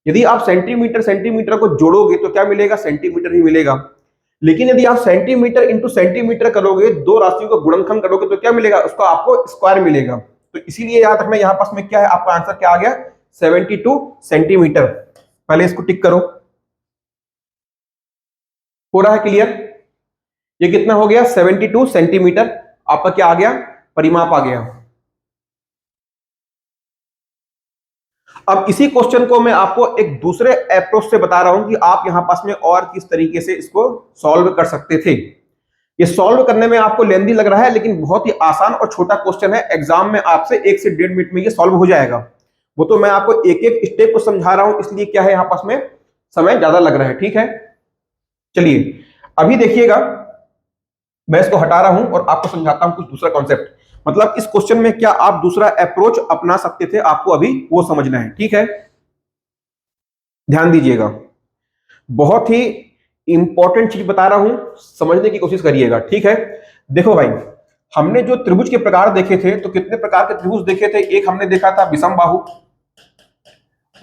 यदि आप सेंटीमीटर सेंटीमीटर को जोड़ोगे तो क्या मिलेगा, सेंटीमीटर ही मिलेगा। लेकिन यदि आप सेंटीमीटर इंटू सेंटीमीटर करोगे, दो राशियों का गुणनखंड करोगे तो क्या मिलेगा, उसको आपको स्क्वायर मिलेगा। तो इसीलिए याद रखना यहाँ पास में क्या है, आपका आंसर क्या आ गया 72 सेंटीमीटर। पहले इसको टिक करो, हो रहा है क्लियर। ये कितना हो गया 72 सेंटीमीटर, आपका क्या आ गया परिमाप आ गया। अब इसी क्वेश्चन को मैं आपको एक दूसरे अप्रोच से बता रहा हूं कि आप यहां पास में और किस तरीके से इसको सॉल्व कर सकते थे। ये सॉल्व करने में आपको लेंदी लग रहा है, लेकिन बहुत ही आसान और छोटा क्वेश्चन है। एग्जाम में आपसे 1 से 1.5 मिनट में ये सॉल्व हो जाएगा। वो तो मैं आपको एक एक स्टेप को समझा रहा हूं, इसलिए क्या है यहां पास में समय ज्यादा लग रहा है, ठीक है। चलिए अभी देखिएगा, मैं इसको हटा रहा हूं और आपको समझाता हूं कुछ दूसरा कॉन्सेप्ट। मतलब इस क्वेश्चन में क्या आप दूसरा अप्रोच अपना सकते थे, आपको अभी वो समझना है, ठीक है। ध्यान दीजिएगा, बहुत ही इंपॉर्टेंट चीज बता रहा हूं, समझने की कोशिश करिएगा, ठीक है। देखो भाई, हमने जो त्रिभुज के प्रकार देखे थे, तो कितने प्रकार के त्रिभुज देखे थे, एक हमने देखा था विषम बाहु,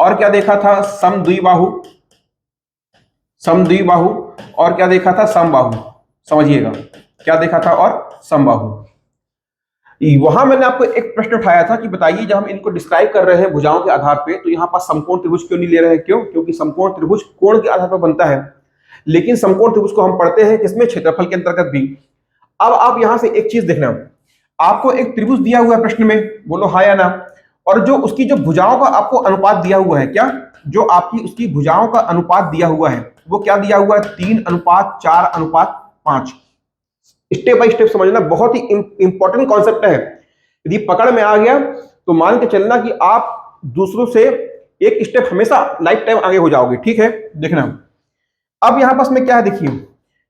और क्या देखा था समद्विबाहु, समद्विबाहु, और क्या देखा था समबाहु। समझिएगा क्या देखा था, और समबाहु। वहां मैंने आपको एक प्रश्न उठाया था कि बताइए जब हम इनको डिस्क्राइब कर रहे हैं भुजाओं के आधार पे, तो यहाँ पास समकोण त्रिभुज क्यों नहीं ले रहे हैं, क्यों, क्योंकि समकोण त्रिभुज कोण के आधार पर बनता है, लेकिन समकोण त्रिभुज को हम पढ़ते हैं किसमें, क्षेत्रफल के अंतर्गत भी। अब आप यहां से एक चीज देखना, आपको एक त्रिभुज दिया हुआ है प्रश्न में, बोलो हाँ या ना, और जो उसकी जो भुजाओं का आपको अनुपात दिया हुआ है, क्या, जो आपकी उसकी भुजाओं का अनुपात दिया हुआ है, वो क्या दिया हुआ है 3:4:5। स्टेप बाय स्टेप समझना, बहुत ही इंपॉर्टेंट कॉन्सेप्ट है। यदि पकड़ में आ गया तो मान के चलना कि आप दूसरों से एक स्टेप हमेशा लाइफ टाइम आगे हो जाओगे, ठीक है। देखना अब यहां पास में क्या है, देखिए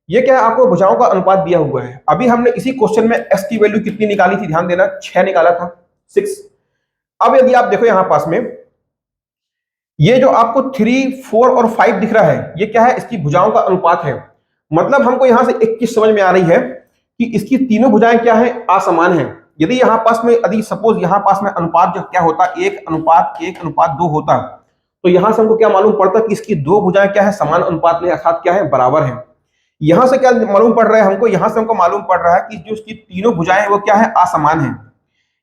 ये क्या है, आपको भुजाओं का अनुपात दिया हुआ है। अभी हमने इसी क्वेश्चन में s की वैल्यू कितनी निकाली थी, ध्यान देना 6 निकाला था, 6। अब यदि आप देखो यहां पास में ये जो आपको 3, 4 और 5 दिख रहा है, ये क्या है, इसकी भुजाओं का अनुपात है। मतलब हमको यहां से एक चीज समझ में आ रही है कि इसकी तीनों भुजाएं क्या है, असमान है। यदि यहां पास में यदि सपोज यहां पास में अनुपात जो क्या होता 1:1:2 होता, तो यहां से हमको क्या मालूम पड़ता कि इसकी दो भुजाएं क्या है, समान अनुपात में अर्थात क्या है, बराबर है। यहां से क्या मालूम पड़ रहा है हमको, यहां से हमको मालूम पड़ रहा है कि जो इसकी तीनों भुजाएं वो क्या है, असमान है।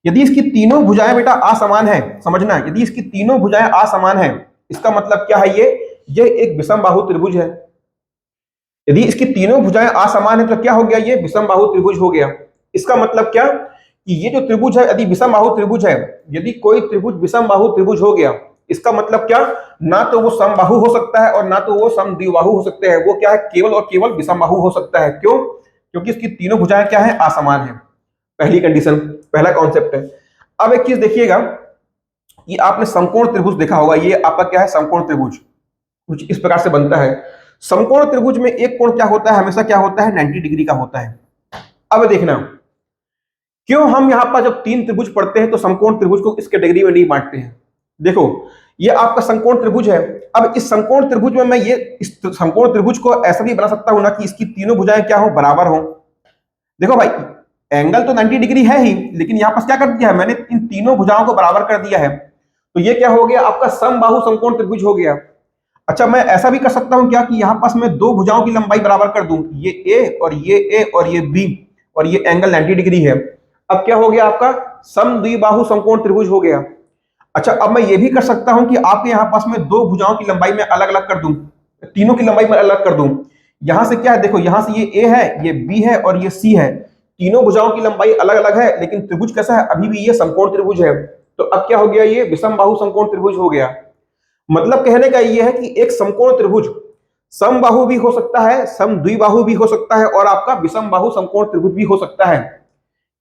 यदि इसकी तीनों भुजाएं बेटा असमान है, समझना, यदि इसकी तीनों भुजाएं असमान है, इसका मतलब क्या है, ये एक विषम बाहु त्रिभुज है। यदि इसकी तीनों भुजाएं असमान है तो क्या हो गया, ये विषम बाहु त्रिभुज हो गया। इसका मतलब क्या कि ये जो त्रिभुज है यदि विषम बाहु त्रिभुज है, यदि कोई त्रिभुज विषम बाहु त्रिभुज हो गया, इसका मतलब क्या, ना तो वो समबाहु हो सकता है और ना तो वो समद्विबाहु हो सकते हैं, वो क्या है, केवल और केवल विषम बाहु हो सकता है। क्यों, क्योंकि इसकी तीनों भुजाएं क्या है, असमान है। पहली कंडीशन, पहला कॉन्सेप्ट है। अब एक चीज देखिएगा, ये आपने समकोण त्रिभुज देखा होगा, ये आपका क्या है, समकोण त्रिभुज कुछ इस प्रकार से बनता है। समकोण त्रिभुज में एक कोण क्या होता है, हमेशा क्या होता है, 90 डिग्री का होता है। अब देखना क्यों हम यहां पर जब तीन त्रिभुज पढ़ते हैं तो समकोण त्रिभुज को इस कैटेगरी में नहीं बांटते हैं। देखो ये आपका समकोण त्रिभुज है। अब इस समकोण त्रिभुज में मैं ये इस समकोण त्रिभुज को ऐसा भी बना सकता हूं ना कि इसकी तीनों भुजाएं क्या हो, बराबर हो। देखो भाई एंगल तो 90 डिग्री है ही, लेकिन यहां पर क्या कर दिया है मैंने, इन तीनों भुजाओं को बराबर कर दिया है। तो ये क्या हो गया, आपका समबाहु समकोण त्रिभुज हो गया। अच्छा मैं ऐसा भी कर सकता हूं क्या कि यहां पास मैं दो भुजाओं की लंबाई बराबर कर दूं, ये ए और ये बी, और ये एंगल 90 डिग्री है। अब क्या हो गया, आपका समद्विबाहु समकोण त्रिभुज हो गया। अच्छा अब मैं ये भी कर सकता हूं कि आपके यहां पास में दो भुजाओं की लंबाई में अलग अलग कर दूं, तीनों की लंबाई में अलग कर दूं। यहां से क्या है, देखो यहां से ये ए है, ये बी है और ये सी है, तीनों भुजाओं की लंबाई अलग अलग है, लेकिन त्रिभुज कैसा है, अभी भी ये समकोण त्रिभुज है। तो अब क्या हो गया, ये विषम बाहु समकोण त्रिभुज हो गया। मतलब कहने का ये है कि एक समकोण त्रिभुज समबाहु भी हो सकता है, समद्विबाहु भी हो सकता है, और आपका विषमबाहु समकोण त्रिभुज भी हो सकता है।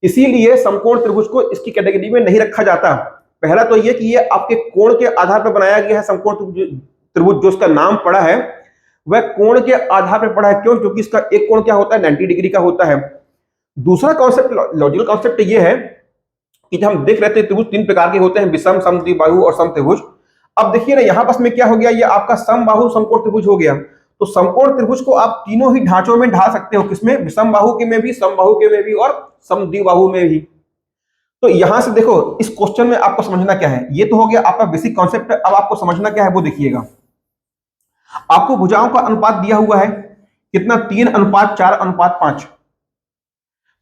इसीलिए समकोण त्रिभुज को इसकी कैटेगरी में नहीं रखा जाता। पहला तो ये कि ये आपके कोण के आधार पर बनाया गया है समकोण त्रिभुज, जो इसका नाम पड़ा है वह कोण के आधार पर पड़ा है। क्यों? क्योंकि इसका एक कोण क्या होता है, 90 डिग्री का होता है। दूसरा कॉन्सेप्ट, लॉजिकल कॉन्सेप्ट ये है कि जब हम देख रहे थे त्रिभुज तीन प्रकार के होते हैं, विषम, समद्विबाहु और समत्रिभुज। अब देखिए ना, यहां पास में क्या हो गया, ये आपका समबाहु समकोण त्रिभुज हो गया। तो समकोण त्रिभुज को आप तीनों ही ढांचों में ढाल सकते हो, किसमें? विषमबाहु के में भी, समबाहु के में भी और समद्विबाहु में भी। तो यहां से देखो, इस क्वेश्चन में आपको समझना क्या है, ये तो हो गया आपका बेसिक कॉन्सेप्ट। अब आपको समझना क्या है वो देखिएगा। आपको भुजाओं का अनुपात दिया हुआ है कितना, 3:4:5।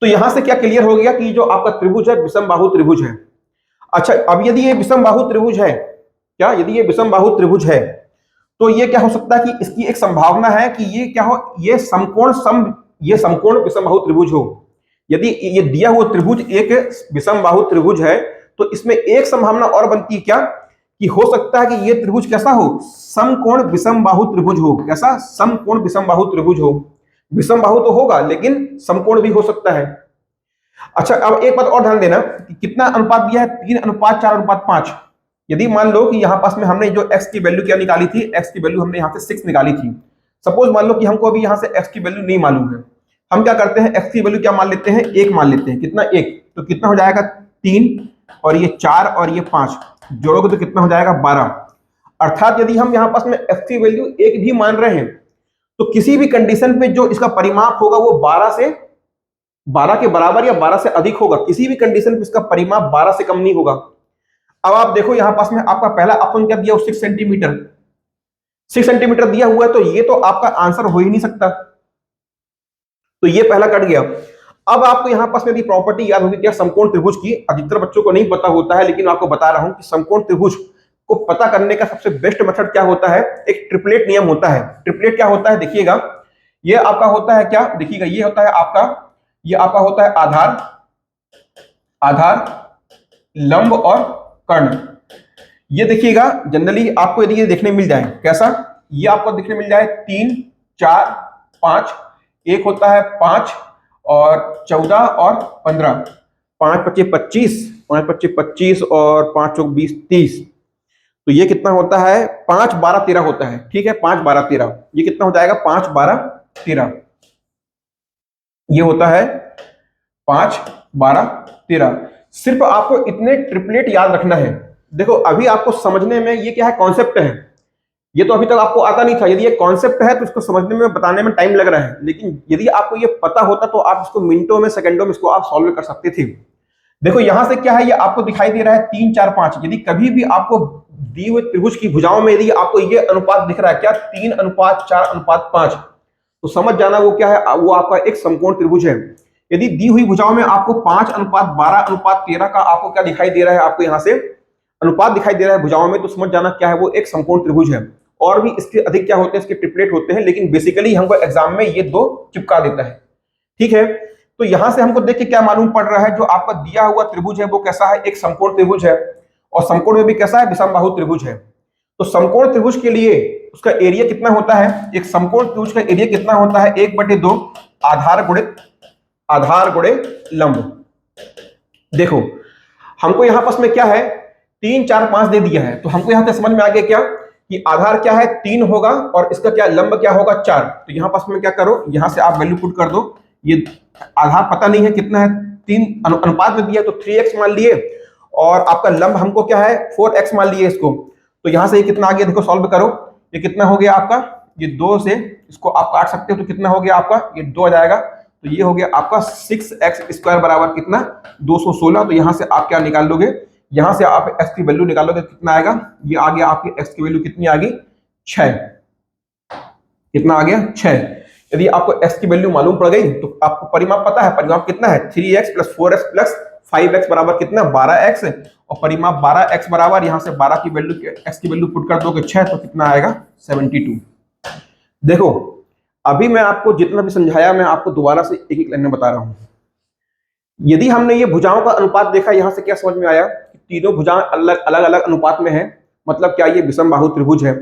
तो यहां से क्या क्लियर हो गया कि जो आपका त्रिभुज है विषमबाहु त्रिभुज है। अच्छा, अब यदि ये विषमबाहु त्रिभुज है, क्या यदि ये विषमबाहु त्रिभुज है, तो ये क्या हो सकता है कि इसकी एक संभावना है कि ये क्या हो, ये समकोण विषमबाहु त्रिभुज हो। यदि ये दिया हुआ त्रिभुज एक विषमबाहु त्रिभुज है, तो इसमें एक संभावना और बनती है क्या, कि हो सकता है कि ये त्रिभुज कैसा हो, समकोण विषमबाहु त्रिभुज हो। कैसा? समकोण विषमबाहु त्रिभुज हो। विषमबाहु तो होगा लेकिन समकोण भी हो सकता है। अच्छा, अब एक बात और ध्यान देना कि कितना अनुपात दिया है, 3:4:5। यदि मान लो कि यहां पास में हमने जो x की वैल्यू क्या निकाली थी, x की वैल्यू हमने यहां से 6 निकाली थी। सपोज मान लो कि हमको अभी यहां से x की वैल्यू नहीं मालूम है, हम क्या करते हैं, x की वैल्यू क्या मान लेते हैं, 1 मान लेते हैं। कितना? 1। तो कितना हो जाएगा, 3 और ये 4 और ये 5 जोड़ोगे तो कितना हो जाएगा, 12। अर्थात यदि हम यहां पास में x की वैल्यू 1 भी मान रहे हैं, तो किसी भी कंडीशन पे जो इसका परिमाप होगा वो 12 के बराबर या 12 से अधिक होगा। किसी भी कंडीशन पे इसका परिमाप 12 से कम नहीं होगा। अब आप देखो यहां पास में आपका पहला ऑप्शन क्या दिया, 6 सेंटीमीटर। 6 सेंटीमीटर दिया हुआ है, तो ये तो आपका आंसर हो ही नहीं सकता, तो ये पहला कट गया। अब आपको यहां पास में यदि प्रॉपर्टी याद होगी क्या, समकोण त्रिभुज की, अधिकतर बच्चों को नहीं पता होता है, लेकिन आपको बता रहा हूं कि समकोण त्रिभुज को पता करने का सबसे बेस्ट मेथड क्या होता है, एक ट्रिपलेट नियम होता है। ट्रिपलेट क्या होता है, देखिएगा, ये आपका होता है क्या, देखिएगा, ये होता है आपका, ये आपका होता है आधार, लंब और कर्ण। ये देखिएगा, जनरली आपको यदि ये देखने मिल जाए, कैसा, ये आपको देखने मिल जाए 3, 4, 5, एक होता है 5 और 14 और 15, 5 × 25, 5 × 25 और 5 × 20, 30। तो ये कितना होता है, 5, 12, 13 होता है। ठीक है, 5, 12, 13, ये कितना हो जाएगा, 5, 12, 13, ये होता है 5, 12, 13। सिर्फ आपको इतने ट्रिपलेट याद रखना है। देखो अभी आपको समझने में ये क्या है, कॉन्सेप्ट है, ये तो अभी तक आपको आता नहीं था। यदि ये कॉन्सेप्ट है तो इसको समझने में, बताने में टाइम लग रहा है, लेकिन यदि आपको ये पता होता तो आप इसको मिनटों में, सेकंडों में इसको आप सॉल्व कर सकते थे। देखो यहां से क्या है, ये आपको दिखाई दे रहा है 3, 4, 5। यदि कभी भी आपको दी हुई त्रिभुज की भुजाओं में यदि आपको ये अनुपात दिख रहा है क्या, 3:4:5, तो समझ जाना वो क्या है, वो आपका एक समकोण त्रिभुज है। यदि दी हुई भुजाओं में आपको 5:12:13 का आपको क्या दिखाई दे रहा है, आपको यहां से अनुपात दिखाई दे रहा है भुजाओं में, तो समझ जाना क्या है, वो एक समकोण त्रिभुज है। और भी इसके अधिक क्या होते हैं, इसके ट्रिपलेट होते हैं, लेकिन बेसिकली हमको एग्जाम में ये दो चिपका देता है। ठीक है, तो यहां से हमको देख के क्या मालूम पड़ रहा है, जो आपका दिया हुआ त्रिभुज है वो कैसा है, एक समकोण त्रिभुज है, और समकोण में भी कैसा है, विषमबाहु त्रिभुज है। तो समकोण त्रिभुज के लिए उसका एरिया कितना होता है, एक समकोण त्रिभुज का एरिया कितना होता है, 1/2 आधार गुणे लंब। देखो हमको यहां पास में क्या है, 3, 4, 5 दे दिया है, तो हमको यहां से समझ में आ गया क्या कि आधार क्या है, 3 होगा, और इसका क्या लंब क्या होगा, 4। तो यहां पास में क्या करो, यहां से आप वैल्यू पुट कर दो। ये आधार पता नहीं है कितना है, 3 अनुपात में दिया तो 3x मान लिए, और आपका लंब हमको क्या है, 4x मान लिए इसको। तो यहां से ये कितना आ गया, देखो सॉल्व करो, ये कितना हो गया आपका, ये 2 से इसको आप काट सकते हो, तो कितना हो गया आपका, ये 2 आ जाएगा। तो ये हो गया आपका 6x² बराबर कितना, 216। तो यहां से आप क्या निकाल लोगे, यहां से आप x की वैल्यू निकालोगे, कितना आएगा, ये आ गया आपकी x की वैल्यू कितनी आ गई, 6। कितना आ गया, 6। यदि आपको x की वैल्यू मालूम पड़ गई तो आपको परिमाप पता है, परिमाप कितना है, 3x + 4x + 5x बराबर कितना, 12x, और परिमाप 12x बराबर, यहां से 12 की वैल्यू, x की वैल्यू पुट कर दोगे 6, तो कितना आएगा, 72। देखो अभी मैं आपको जितना भी समझाया, मैं आपको दोबारा से एक एक लाइन में बता रहा हूं। यदि हमने ये भुजाओं का अनुपात देखा, यहां से क्या समझ में आया कि तीनों भुजाएं अलग अलग अनुपात में है, मतलब क्या ये विषमबाहु त्रिभुज है।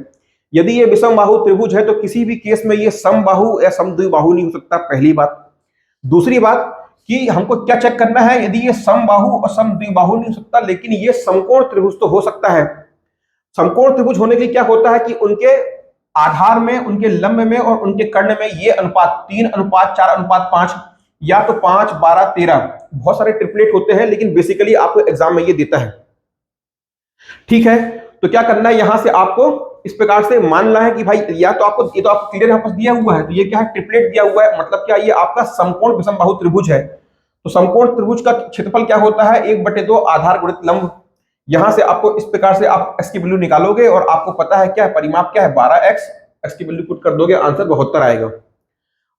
यदि ये विषम बाहु त्रिभुज है तो किसी भी केस में ये समबाहु या समद्विबाहु नहीं हो सकता, पहली बात। दूसरी बात कि हमको क्या चेक करना है, यदि ये समबाहु और समद्विबाहु नहीं हो सकता लेकिन ये समकोण त्रिभुज तो हो सकता है। समकोण त्रिभुज होने के क्या होता है कि उनके आधार में, उनके लंब में और उनके कर्ण में ये अनुपात 3:4:5 या तो 5:12:13 बहुत सारे ट्रिपलेट होते हैं, लेकिन बेसिकली आपको एग्जाम में ये देता है। ठीक है, तो क्या करना है, यहां से आपको इस प्रकार से मानना है कि भाई या तो आपको ये तो आपको क्लियर यहां पर दिया हुआ है, तो ये क्या है, ट्रिपलेट दिया हुआ है, मतलब क्या, ये आपका समकोण विषमबाहु त्रिभुज है। तो समकोण त्रिभुज का क्षेत्रफल क्या होता है, 1/2 आधार गुणित लंब। यहां से आपको इस प्रकार से आप x की वैल्यू निकालोगे और आपको पता है क्या है, परिमाप क्या है, 12x, x की वैल्यू पुट कर दोगे, आंसर 72 आएगा।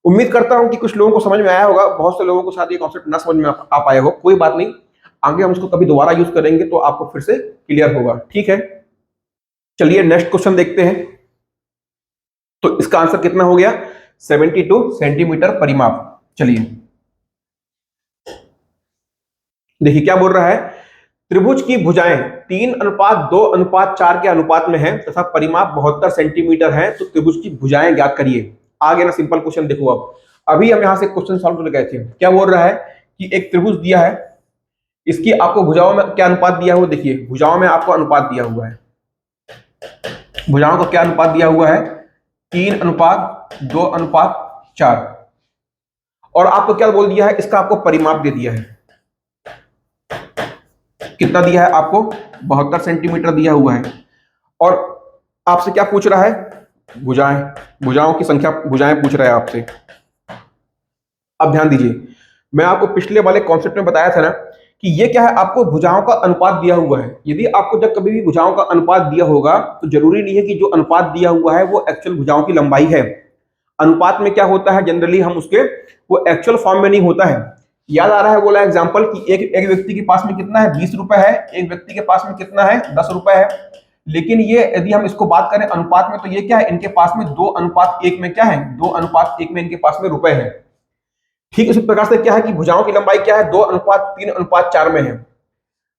उम्मीद करता हूं कि कुछ लोगों को समझ में आया होगा, बहुत से लोगों को शायद ये कॉन्सेप्ट ना समझ में आ पाया हो, कोई बात नहीं, आगे हम उसको कभी दोबारा यूज करेंगे तो आपको फिर से क्लियर होगा। ठीक है, चलिए नेक्स्ट क्वेश्चन देखते हैं। तो इसका आंसर कितना हो गया, 72 सेंटीमीटर परिमाप। चलिए देखिए क्या बोल रहा है, त्रिभुज की भुजाएं 3:2:4 के अनुपात में है तथा परिमाप 72 सेंटीमीटर है, तो त्रिभुज की भुजाएं ज्ञात करिए। आगे ना सिंपल क्वेश्चन देखो, अब अभी हम यहां से क्वेश्चन सॉल्व कर गए थे। क्या बोल रहा है कि एक त्रिभुज दिया है, इसकी आपको भुजाओं में क्या अनुपात दिया हुआ, देखिए भुजाओं में आपको अनुपात दिया हुआ है, भुजाओं का क्या अनुपात दिया हुआ है, 3:2:4, और आपको क्या बोल दिया है, इसका आपको परिमाप दे दिया है, कितना दिया है आपको, 72 सेंटीमीटर दिया हुआ है। और आपसे क्या पूछ रहा है, भुजाएं, भुजाओं की संख्या, भुजाएं पूछ रहा है आपसे। अब ध्यान दीजिए, मैं आपको पिछले वाले कॉन्सेप्ट में बताया था ना कि ये क्या है, आपको भुजाओं का अनुपात दिया हुआ है। यदि आपको जब कभी भी भुजाओं का अनुपात दिया होगा तो जरूरी नहीं है कि जो अनुपात दिया हुआ है वो एक्चुअल भुजाओं की लंबाई है। अनुपात में क्या होता है, जनरली हम उसके वो एक्चुअल फॉर्म में नहीं होता है। याद आ रहा है बोला एग्जांपल कि एक व्यक्ति के पास में कितना है, 20 रुपए है, एक व्यक्ति के पास में कितना है, 10 रुपए है। लेकिन ये यदि हम इसको बात करें अनुपात में, तो ये क्या है, इनके पास में 2:1 में क्या है, 2:1 में इनके पास में रुपए है। ठीक उसी प्रकार से क्या है कि भुजाओं की लंबाई क्या है, 2:3:4 में है।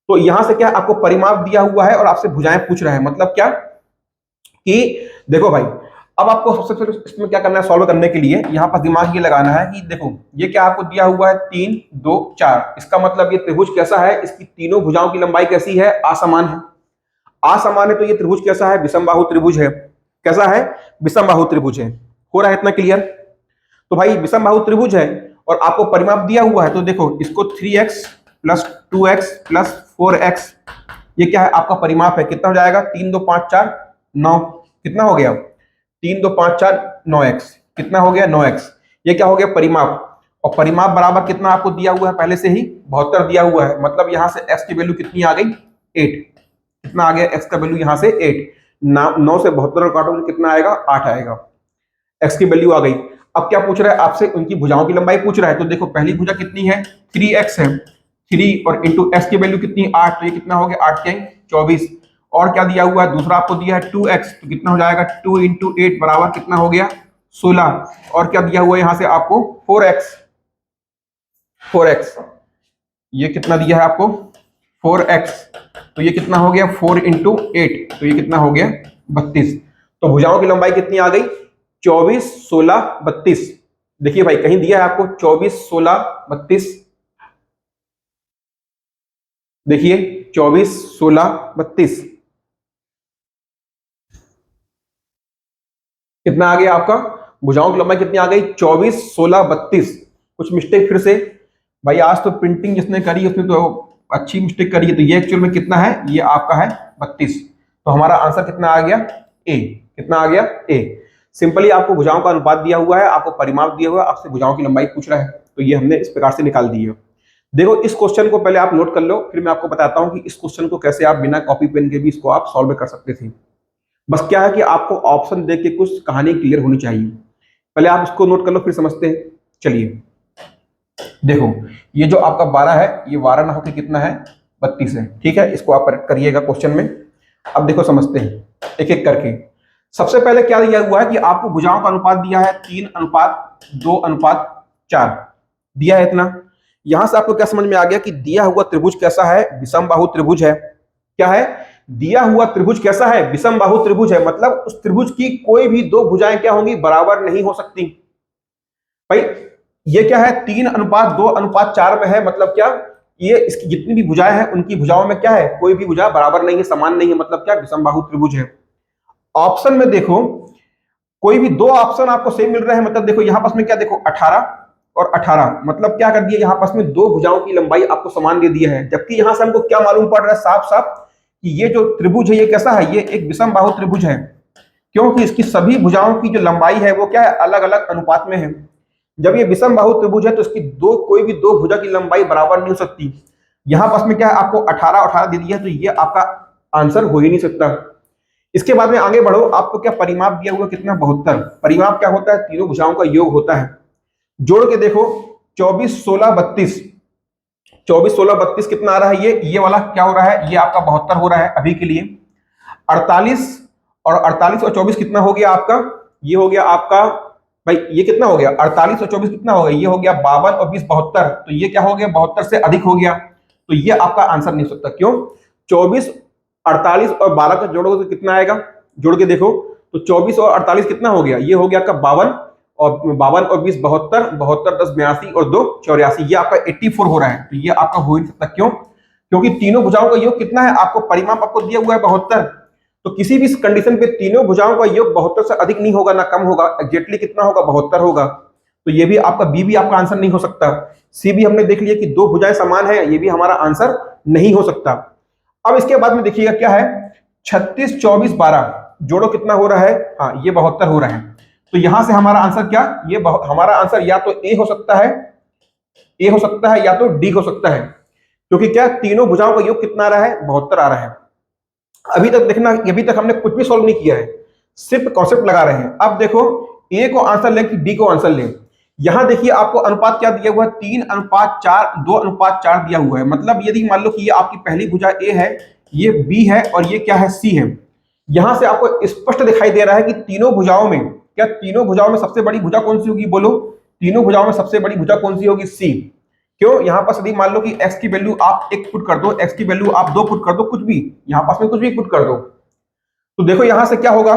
तो यहां से क्या आपको परिमाप दिया हुआ है और आपसे भुजाएं पूछ रहा है, मतलब क्या कि देखो भाई, अब आपको सबसे पहले इसमें क्या करना है, सॉल्व करने के लिए यहां पर दिमाग ये लगाना है कि देखो ये क्या आपको दिया हुआ है, 3, 2, 4, इसका मतलब ये त्रिभुज कैसा है, इसकी तीनों भुजाओं की लंबाई कैसी है, असमान है। असमान है तो ये त्रिभुज कैसा है, विषमबाहु त्रिभुज है। कैसा है, विषमबाहु त्रिभुज है। हो रहा है इतना क्लियर। तो भाई विषमबाहु त्रिभुज है और आपको परिमाप दिया हुआ है, तो देखो इसको 3x + 2x + 4x, ये क्या है आपका परिमाप है, कितना हो जाएगा, 3, 2, 5, 4, 9, कितना हो गया, 3, 2, 5, 4, 9x, कितना हो गया, 9x। ये क्या हो गया, परिमाप। और परिमाप बराबर कितना आपको दिया हुआ है, पहले से ही 72 दिया हुआ है, मतलब यहां से x की वैल्यू कितनी आ गई, 8। कितना आ गया x का वैल्यू यहां से 8, 9 से 72 काटोगे कितना आएगा, 8 आएगा, x की वैल्यू आ गई। अब क्या पूछ रहा है आपसे, उनकी भुजाओं की लंबाई पूछ रहा है। तो देखो पहली भुजा कितनी है, 3x है, 3 और इंटू x की वैल्यू कितनी, 8, तो ये कितना हो गया, 8 के 24। और क्या दिया हुआ है, दूसरा आपको दिया है 2x, तो कितना हो जाएगा, 2 × 8 बराबर कितना हो गया, 16। और क्या दिया हुआ है यहां से आपको 4x, 4x, ये कितना दिया है आपको, 4x, तो ये कितना हो गया, 4 × 8, तो ये कितना हो गया, 32। तो भुजाओं की लंबाई कितनी आ गई, 24, 16, 32। देखिए भाई कहीं दिया है आपको 24, 16, 32, देखिए 24, 16, 32, कितना आ गया आपका, भुजाओं की लंबाई कितनी आ गई, 24, 16, 32। कुछ मिस्टेक फिर से, भाई आज तो प्रिंटिंग जिसने करी उसने तो अच्छी मिस्टेक करी है, तो ये एक्चुअल में कितना है, ये आपका है 32। तो हमारा आंसर कितना आ गया, ए, कितना आ गया, ए। सिंपली आपको भुजाओं का अनुपात दिया हुआ है, आपको परिमाप दिया हुआ है, आपसे भुजाओं की लंबाई पूछ रहा है, तो ये हमने इस प्रकार से निकाल दी है। देखो इस क्वेश्चन को पहले आप नोट कर लो, फिर मैं आपको बताता हूं कि इस क्वेश्चन को कैसे आप बिना कॉपी पेन के भी इसको आप सॉल्व कर सकते थे। बस क्या है कि आपको ऑप्शन देख के कुछ कहानी क्लियर होनी चाहिए। पहले आप इसको नोट कर लो फिर समझते हैं। चलिए देखो ये जो आपका 12 है, ये 12 ना होकर कितना है, 32 है। ठीक है, इसको आप करेक्ट करिएगा क्वेश्चन में। अब देखो समझते हैं एक एक करके। सबसे पहले क्या दिया हुआ है कि आपको भुजाओं का अनुपात दिया है 3:2:4 दिया है इतना। यहां से आपको क्या समझ में आ गया कि दिया हुआ त्रिभुज कैसा है, विषमबाहु त्रिभुज है। क्या है, दिया हुआ त्रिभुज कैसा है, विषम बाहु त्रिभुज है, मतलब उस त्रिभुज की कोई भी दो भुजाएं क्या होंगी, बराबर नहीं हो सकती। भाई ये क्या है, 3:2:4 में है, मतलब क्या, ये इसकी जितनी भी भुजाएं हैं उनकी भुजाओं में क्या है, कोई भी भुजा बराबर नहीं है, समान नहीं है, मतलब क्या, विषम बाहु त्रिभुज है। ऑप्शन में देखो कोई भी दो ऑप्शन आपको सेम मिल रहे हैं, मतलब देखो यहां पास में क्या, देखो 18 और 18, मतलब क्या कर दिया, यहां पास में दो भुजाओं की लंबाई आपको समान दे दिया है। जबकि यहां से हमको क्या मालूम पड़ रहा है साफ साफ कि ये जो त्रिभुज है ये कैसा है, ये एक विषम बाहु त्रिभुज है, क्योंकि इसकी सभी भुजाओं की जो लंबाई है वो क्या है, अलग अलग अनुपात में है। जब ये विषम बाहु त्रिभुज है तो इसकी कोई भी दो भुजा की लंबाई बराबर नहीं हो सकती। यहां पास में क्या है, आपको 18 दे दिया है, तो ये आपका आंसर हो ही नहीं सकता। इसके बाद में आगे बढ़ो, आपको क्या परिमाप दिया हुआ, कितना, 72। परिमाप क्या होता है, तीनों भुजाओं का योग होता है। जोड़ के देखो 24, 16, 32, 24, 16, 32 कितना आ रहा है, ये वाला क्या हो रहा है, ये आपका 72 हो रहा है अभी के लिए। 48 और 24 कितना हो गया आपका, ये हो गया आपका, भाई ये कितना हो गया, 48 और 24 कितना हो गया, ये हो गया 52 और 20 72, तो ये क्या हो गया, 72 से अधिक हो गया, तो ये आपका आंसर नहीं हो सकता। क्यों, 24, 48 और 12 का जोड़ोगे तो कितना आएगा, जोड़ के देखो तो 24 और 48 कितना हो गया, ये हो गया आपका 52 और 20 72, 72 10 82 और 2 84, ये आपका 84 हो रहा है, तो ये आपका हो ही नहीं सकता। क्यों, क्योंकि तीनों भुजाओं का योग कितना है, आपको परिमाप आपको दिया हुआ है 72, तो किसी भी कंडीशन पे तीनों भुजाओं का योग 72 से अधिक नहीं होगा, ना कम होगा, एग्जैक्टली कितना होगा, 72 होगा। तो ये भी आपका बी भी आपका आंसर नहीं हो सकता। सी भी हमने देख लिया कि दो भुजाएं समान है, ये भी हमारा आंसर नहीं हो सकता। अब इसके बाद में देखिएगा क्या है, 36, 24, 12 जोड़ो कितना हो रहा है, हाँ ये 72 हो रहा है। तो यहां से हमारा आंसर क्या, ये हमारा आंसर या तो ए हो सकता है, ए हो सकता है, या तो डी हो सकता है, क्योंकि क्या तीनों भुजाओं का योग कितना आ रहा है, 72 आ रहा है। अभी तक देखना, अभी तक हमने कुछ भी सॉल्व नहीं किया है, सिर्फ कॉन्सेप्ट लगा रहे हैं। अब देखो ए को आंसर ले कि डी को आंसर ले। यहां देखिए आपको अनुपात क्या दिया हुआ है, 3:4, 2:4 दिया हुआ है। मतलब यदि मान लो कि ये आपकी पहली भुजा ए है, ये बी है और ये क्या है, सी है। यहां से आपको स्पष्ट दिखाई दे रहा है कि तीनों भुजाओं में क्या, तीनों भुजाओं में सबसे बड़ी भुजा कौन सी होगी, बोलो, तीनों भुजाओं में सबसे बड़ी भुजा कौन सी होगी, सी। क्यों, यहां पास यदि मान लो कि x की वैल्यू आप 1 पुट कर दो, x की वैल्यू आप 2 पुट कर दो, कुछ भी यहां पास में कुछ भी पुट कर दो, तो देखो यहां से क्या होगा,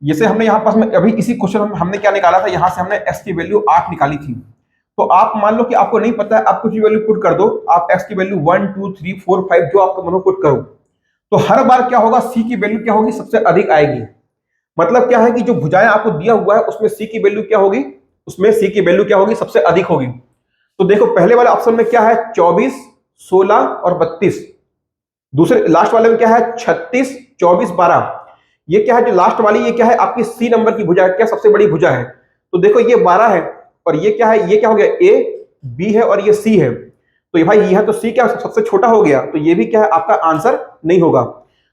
जैसे हमने यहां पास में अभी इसी क्वेश्चन में हमने क्या निकाला था, यहां से हमने x की वैल्यू 8 निकाली थी। तो आप मान लो कि आपको नहीं पता है, आप कुछ भी वैल्यू पुट कर दो, आप x की वैल्यू 1 2 3 4 5 जो आपको मनो पुट करो, तो हर बार क्या होगा, c की वैल्यू क्या होगी, सबसे अधिक आएगी। मतलब क्या है कि जो भुजाएं आपको दिया हुआ है उसमें c की वैल्यू क्या होगी, उसमें c की वैल्यू क्या होगी, सबसे अधिक होगी। तो देखो पहले वाले ऑप्शन में क्या है, 24, 16 और 32। दूसरे लास्ट वाले में क्या है, 36, 24, 12। ये क्या है, जो लास्ट वाली ये क्या है, आपकी सी नंबर की भुजा क्या सबसे बड़ी भुजा है। तो देखो ये 12 है और ये क्या है, ये क्या हो गया, ए बी है और ये सी है। तो ये भाई यह तो सी क्या सबसे छोटा हो गया, तो ये भी क्या है आपका आंसर नहीं होगा।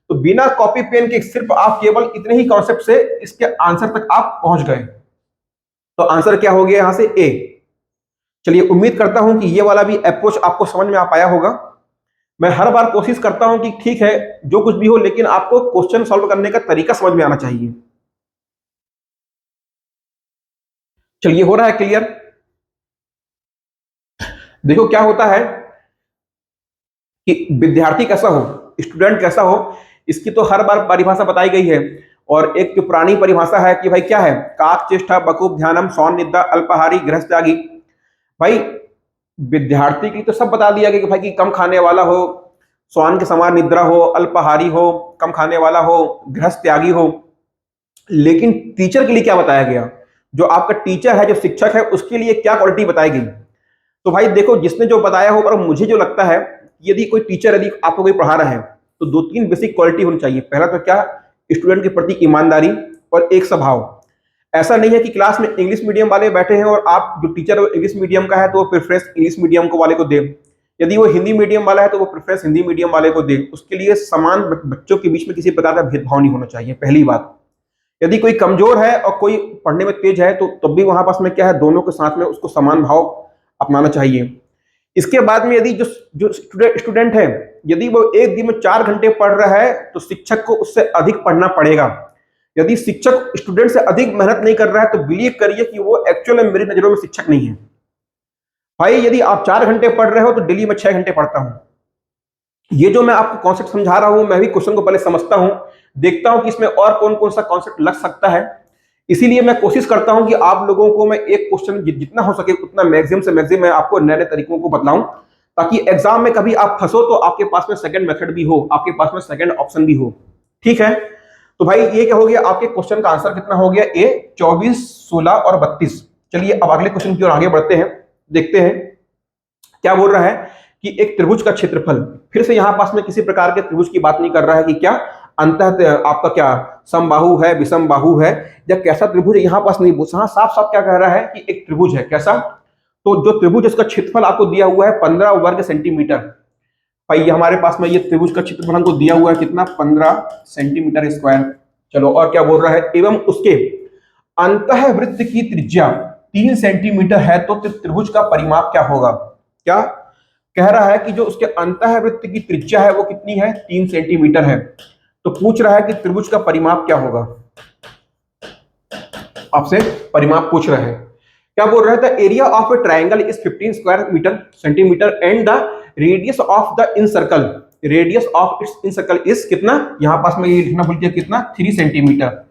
तो बिना कॉपी पेन के सिर्फ आप केवल इतने ही कॉन्सेप्ट से इसके आंसर तक आप पहुंच गए। तो आंसर क्या हो गया यहां से, ए। चलिए उम्मीद करता हूं कि ये वाला भी अप्रोच आपको समझ में आ पाया होगा। मैं हर बार कोशिश करता हूं कि ठीक है जो कुछ भी हो, लेकिन आपको क्वेश्चन सॉल्व करने का तरीका समझ में आना चाहिए। चलिए हो रहा है क्लियर। देखो क्या होता है कि विद्यार्थी कैसा हो, स्टूडेंट कैसा हो, इसकी तो हर बार परिभाषा बताई गई है। और एक जो पुरानी परिभाषा है कि भाई क्या है, काक चेष्टा बकूब ध्यानम सौन निद्रा अल्पाहारी गृहस्थ्यागी। भाई विद्यार्थी के लिए तो सब बता दिया गया कि भाई कि कम खाने वाला हो, स्वान के समान निद्रा हो, अल्पाहारी हो, कम खाने वाला हो, गृहस्थ त्यागी हो। लेकिन टीचर के लिए क्या बताया गया, जो आपका टीचर है, जो शिक्षक है, उसके लिए क्या क्वालिटी बताई गई। तो भाई देखो जिसने जो बताया हो, और मुझे जो लगता है यदि कोई टीचर यदि आपको कोई पढ़ा रहा है तो 2-3 बेसिक क्वालिटी होनी चाहिए। पहला तो क्या, स्टूडेंट के प्रति ईमानदारी और एक स्वभाव। ऐसा नहीं है कि क्लास में इंग्लिश मीडियम वाले बैठे हैं और आप जो टीचर इंग्लिश मीडियम का है तो वो प्रेफरेंस इंग्लिश मीडियम को वाले को दे, यदि वो हिंदी मीडियम वाला है तो वो प्रेफरेंस हिंदी मीडियम वाले को दे। उसके लिए समान बच्चों के बीच में किसी प्रकार का भेदभाव नहीं होना चाहिए, पहली बात। यदि कोई कमजोर है और कोई पढ़ने में तेज है तो तब भी वहां पास में क्या है, दोनों के साथ में उसको समान भाव अपनाना चाहिए। इसके बाद में यदि जो जो स्टूडेंट है, यदि वो एक दिन में 4 घंटे पढ़ रहा है तो शिक्षक को उससे अधिक पढ़ना पड़ेगा। यदि शिक्षक स्टूडेंट से अधिक मेहनत नहीं कर रहा है तो बिलीव करिए कि वो एक्चुअल में मेरी नजरों में शिक्षक नहीं है। भाई यदि आप 4 घंटे पढ़ रहे हो तो डेली में 6 घंटे पढ़ता हूं, ये जो मैं आपको कॉन्सेप्ट समझा रहा हूं, मैं भी क्वेश्चन को पहले समझता हूं, देखता हूं कि इसमें और कौन कौन सा कॉन्सेप्ट लग सकता है। इसीलिए मैं कोशिश करता हूं कि आप लोगों को मैं एक क्वेश्चन जितना हो सके उतना मैक्सिमम से मैक्सिमम मैं आपको नए नए तरीकों को बतलाऊं, ताकि एग्जाम में कभी आप फंसो तो आपके पास में सेकंड मेथड भी हो, आपके पास में सेकंड ऑप्शन भी हो। ठीक है, तो भाई ये क्या हो गया, आपके क्वेश्चन का आंसर कितना हो गया, ए 24, 16 और 32। चलिए अब अगले क्वेश्चन की ओर आगे बढ़ते हैं, देखते हैं क्या बोल रहा है कि एक त्रिभुज का क्षेत्रफल, फिर से यहां पास में किसी प्रकार के त्रिभुज की बात नहीं कर रहा है कि क्या अंतः आपका क्या समबाहु है, विषम बाहु है, या कैसा त्रिभुज है, यहां पास नहीं पूछा। हाँ, साफ साफ क्या कह रहा है कि एक त्रिभुज है, कैसा, तो जो त्रिभुज इसका क्षेत्रफल आपको दिया हुआ है 15 वर्ग सेंटीमीटर। भाई ये हमारे पास में ये त्रिभुज का क्षेत्रफल हमको दिया हुआ है कितना, 15 सेंटीमीटर स्क्वायर। चलो और क्या बोल रहा है, एवं उसके अंतःवृत्त की त्रिज्या 3 सेंटीमीटर है, तो त्रिभुज का परिमाप क्या होगा। क्या कह रहा है कि जो उसके अंतःवृत्त की त्रिज्या है वो कितनी है, 3 सेंटीमीटर है, तो पूछ रहा है कि त्रिभुज का परिमाप क्या होगा, आपसे परिमाप पूछ रहा है। क्या बोल रहा है, the area of a triangle is 15 square metre centimetre and the radius of the incircle, radius of its incircle is कितना, यहां पास में ये लिखना भूल गया, कितना, 3 सेंटीमीटर,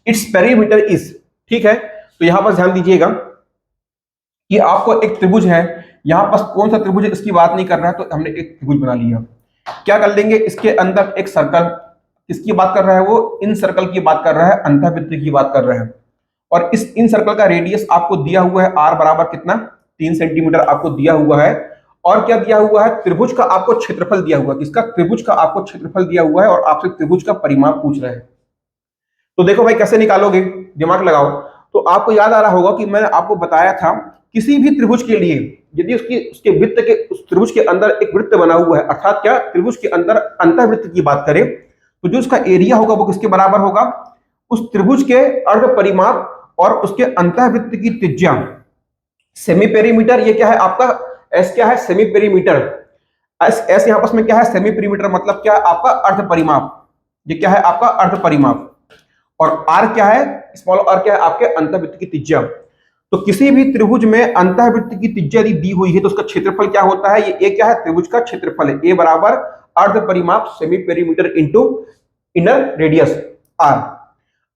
इट्स पेरीमीटर इज। ठीक है, तो यहां पर ध्यान दीजिएगा कि आपको एक त्रिभुज है, यहां पास कौन सा त्रिभुज है इसकी बात नहीं कर रहा है, तो हमने एक त्रिभुज बना लिया। क्या कर लेंगे, इसके अंदर एक सर्कल, किसकी बात कर रहा है वो, इन सर्कल की बात कर रहा है, अंतःवृत्त की बात कर रहा है, और इस इन सर्कल का रेडियस आपको दिया हुआ है आर बराबर कितना, 3 सेंटीमीटर आपको दिया हुआ है, और क्या दिया हुआ है, त्रिभुज का आपको क्षेत्रफल दिया हुआ है, किसका, त्रिभुज का आपको क्षेत्रफल दिया हुआ है, और आपसे त्रिभुज का परिमाप पूछ रहे हैं। तो देखो भाई कैसे निकालोगे, दिमाग लगाओ। तो आपको याद आ रहा होगा कि मैंने आपको बताया था किसी भी त्रिभुज के लिए यदि उसके वृत्त के, उस त्रिभुज के अंदर एक वृत्त बना हुआ है, अर्थात क्या, त्रिभुज के अंदर अंतःवृत्त की बात करें, तो जो उसका एरिया होगा वो किसके बराबर होगा, उस त्रिभुज के अर्ध परिमाप और उसके अंतःवृत्त की त्रिज्या। सेमी पेरीमीटर, ये क्या है आपका, एस क्या है, सेमी पेरीमीटर, एस यहां पास में क्या है, सेमी पेरीमीटर मतलब क्या, आपका अर्ध परिमाप, ये क्या है आपका अर्ध परिमाप, और आर क्या है, स्मॉल आर क्या है, आपके अंतःवृत्त की त्रिज्या। तो किसी भी त्रिभुज में अंतःवृत्त की त्रिज्या यदि दी हुई है तो उसका क्षेत्रफल क्या होता है, ये ए क्या है, त्रिभुज का क्षेत्रफल है, ए बराबर अर्ध परिमाप semi perimeter into inner radius R.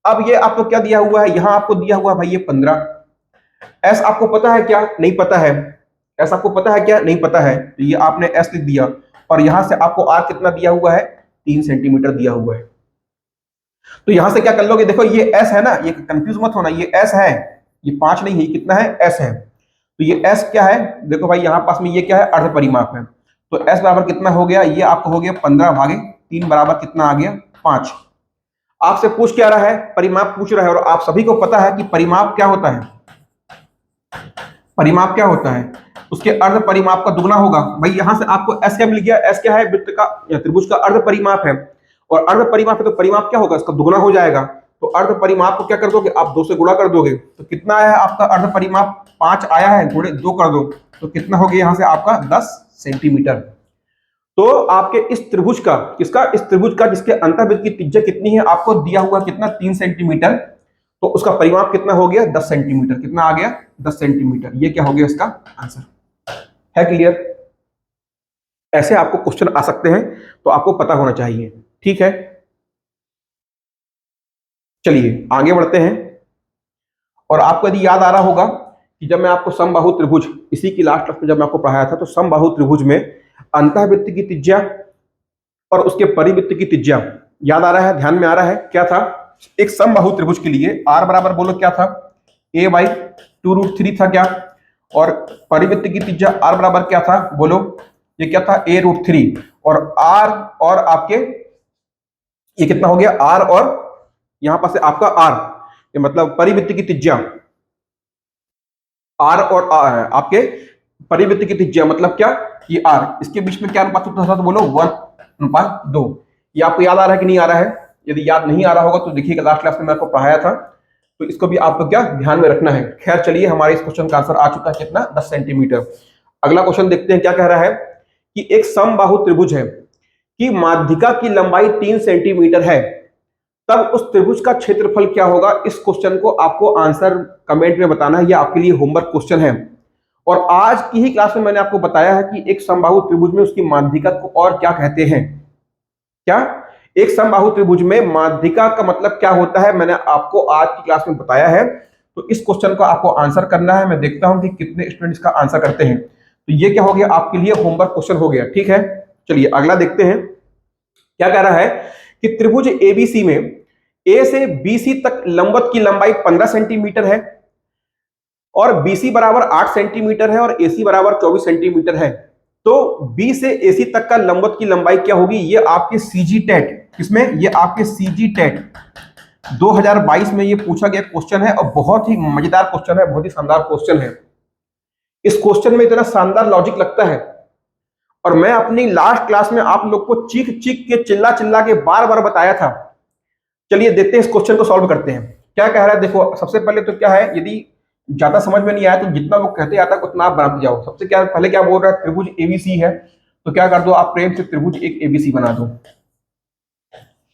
अब ये आपको क्या दिया हुआ है, यहां आपको दिया हुआ है भाई ये 15, एस आपको पता है क्या, नहीं पता है, एस आपको पता है क्या, नहीं पता है, तो ये आपने एस लिख दिया, और यहां से आपको आर कितना दिया हुआ है, 3 सेंटीमीटर दिया हुआ है। तो यहां से क्या कर लोगे, देखो ये एस है ना, ये कंफ्यूज मत होना, ये एस है, ये 5 नहीं है, कितना है, एस है। तो ये एस क्या है, देखो भाई यहां पास में ये क्या है, अर्ध परिमाप है, तो एस बराबर कितना हो गया, ये आपको हो गया 15 भागे 3 बराबर कितना आ गया, 5। आपसे पूछ क्या रहा है, परिमाप पूछ रहा है, और आप सभी को पता है कि परिमाप क्या होता है, परिमाप क्या होता है, उसके अर्ध परिमाप का दुगना होगा। भाई यहां से आपको एस क्या मिल गया, एस क्या है, वृत्त का या त्रिभुज का अर्ध परिमाप है, और अर्ध परिमाप है तो परिमाप क्या होगा, इसका दुगना हो जाएगा। तो अर्ध परिमाप को क्या कर दोगे, आप 2 से गुणा कर दोगे, तो कितना आया है आपका अर्ध परिमाप, 5 आया है, गुणे 2 कर दो, तो कितना हो गया यहां से आपका 10 सेंटीमीटर। तो आपके इस त्रिभुज का, किसका, इस त्रिभुज का जिसके अंतःवृत्त की त्रिज्या कितनी है, आपको दिया हुआ कितना, 3 सेंटीमीटर, तो उसका परिमाप कितना हो गया, 10 सेंटीमीटर, कितना आ गया, 10 सेंटीमीटर। ये क्या हो गया इसका आंसर, है क्लियर। ऐसे आपको क्वेश्चन आ सकते हैं, तो आपको पता होना चाहिए, ठीक है। चलिए आगे बढ़ते हैं, और आपको यदि याद आ रहा होगा कि जब मैं आपको समबाहु त्रिभुज, इसी की लास्ट क्लास में जब मैं आपको पढ़ाया था, तो समबाहु त्रिभुज में अंतःवृत्त की त्रिज्या और उसके परिवृत्त की त्रिज्या याद आ रहा है, ध्यान में आ रहा है, क्या था, एक समबाहु त्रिभुज के लिए आर बराबर बोलो क्या था, a/2√3 था क्या, और परिवृत्त की त्रिज्या आर बराबर क्या था, बोलो, ये क्या था, a√3, और आर और आपके ये कितना हो गया, आर और यहां पर से आपका आर, ये मतलब परिवृत्त की त्रिज्या, आर और आपके परिवृत्त की त्रिज्या मतलब क्या, ये आर, इसके बीच में क्या अनुपात होता था, तो बोलो 1:2। ये आपको याद आ रहा है कि नहीं आ रहा है, यदि याद नहीं आ रहा होगा तो देखिएगा लास्ट क्लास में मैं आपको पढ़ाया था, तो इसको भी आपको क्या ध्यान में रखना है। खैर चलिए, हमारे इस क्वेश्चन का आंसर आ चुका है कितना, 10 सेंटीमीटर। अगला क्वेश्चन देखते हैं, क्या कह रहा है कि एक समबाहु त्रिभुज है कि माध्यिका की लंबाई 3 सेंटीमीटर है, तब उस त्रिभुज का क्षेत्रफल क्या होगा। इस क्वेश्चन को आपको आंसर कमेंट में बताना है, ये आपके लिए होमवर्क क्वेश्चन है, और आज की ही क्लास में मैंने आपको बताया है कि एक समबाहु त्रिभुज में उसकी माध्यिका को और क्या कहते हैं। क्या? एक समबाहु त्रिभुज में माध्यिका का मतलब क्या होता है, मैंने आपको आज की क्लास में बताया है। तो इस क्वेश्चन का आपको आंसर करना है। मैं देखता हूं कि कितने स्टूडेंट्स का आंसर करते हैं। तो ये क्या हो गया, आपके लिए होमवर्क क्वेश्चन हो गया। ठीक है, चलिए अगला देखते हैं। क्या कह रहा है कि त्रिभुज एबीसी में ए से बीसी तक लंबवत की लंबाई 15 सेंटीमीटर है और बीसी बराबर 8 सेंटीमीटर है और एसी बराबर 24 सेंटीमीटर है। तो बी से एसी तक का लंबवत की लंबाई क्या होगी? ये आपके सीजी टेट, किसमें? ये आपके सीजी टेट 2022 में ये पूछा गया क्वेश्चन है और बहुत ही मजेदार क्वेश्चन है, बहुत ही शानदार क्वेश्चन है। इस क्वेश्चन में इतना शानदार लॉजिक लगता है और मैं अपनी लास्ट क्लास में आप लोग को चीख चीख के चिल्ला चिल्ला के बार बार बताया था। चलिए देखते हैं, इस क्वेश्चन को सॉल्व करते हैं। क्या कह रहा है देखो, सबसे पहले तो क्या है, यदि ज्यादा समझ में नहीं आया तो जितना वो कहते आता है उतना आप बनाते जाओ। सबसे क्या पहले क्या बोल रहा है, त्रिभुज एबीसी है तो क्या कर दो आप, प्रेम से त्रिभुज एक एबीसी बना दो।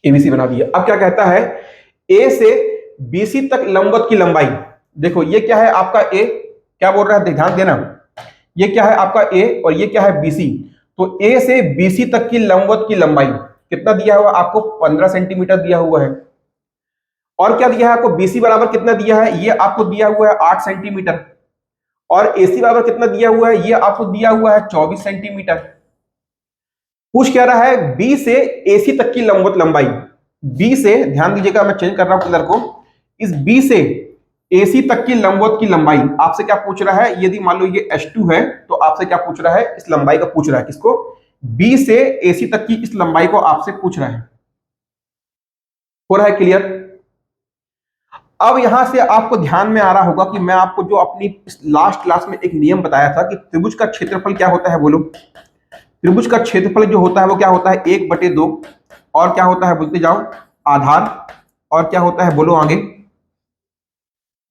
एबीसी बना दिया। अब क्या कहता है, ए से बीसी तक लंबवत की लंबाई। देखो ये क्या है आपका ए, क्या बोल रहा है ध्यान देना, ये क्या है आपका ए और ये क्या है बीसी। तो ए से बीसी तक की लंबवत की लंबाई कितना दिया हुआ आपको? 15 सेंटीमीटर दिया हुआ है। और क्या दिया है आपको? बीसी बराबर कितना दिया है? ये आपको दिया हुआ है 8 सेंटीमीटर। और एसी बराबर कितना दिया हुआ है? ये आपको दिया हुआ है 24 सेंटीमीटर। पूछ क्या रहा है, बी से एसी तक की लंबवत लंबाई। बी से, ध्यान दीजिएगा मैं चेंज कर रहा हूं कलर को, इस बी से एसी तक की लंबवत की लंबाई आपसे क्या पूछ रहा है? यदि मान लो ये H2 है तो आपसे क्या पूछ रहा है? इस लंबाई का पूछ रहा है। किसको? बी से एसी तक की इस लंबाई को आपसे पूछ रहा है। हो रहा है क्लियर? अब यहां से आपको ध्यान में आ रहा होगा कि मैं आपको जो अपनी लास्ट क्लास में एक नियम बताया था कि त्रिभुज का क्षेत्रफल क्या होता है, बोलो। त्रिभुज का क्षेत्रफल जो होता है वो क्या होता है? 1/2। और क्या होता है बोलते जाओ? आधार। और क्या होता है बोलो आगे?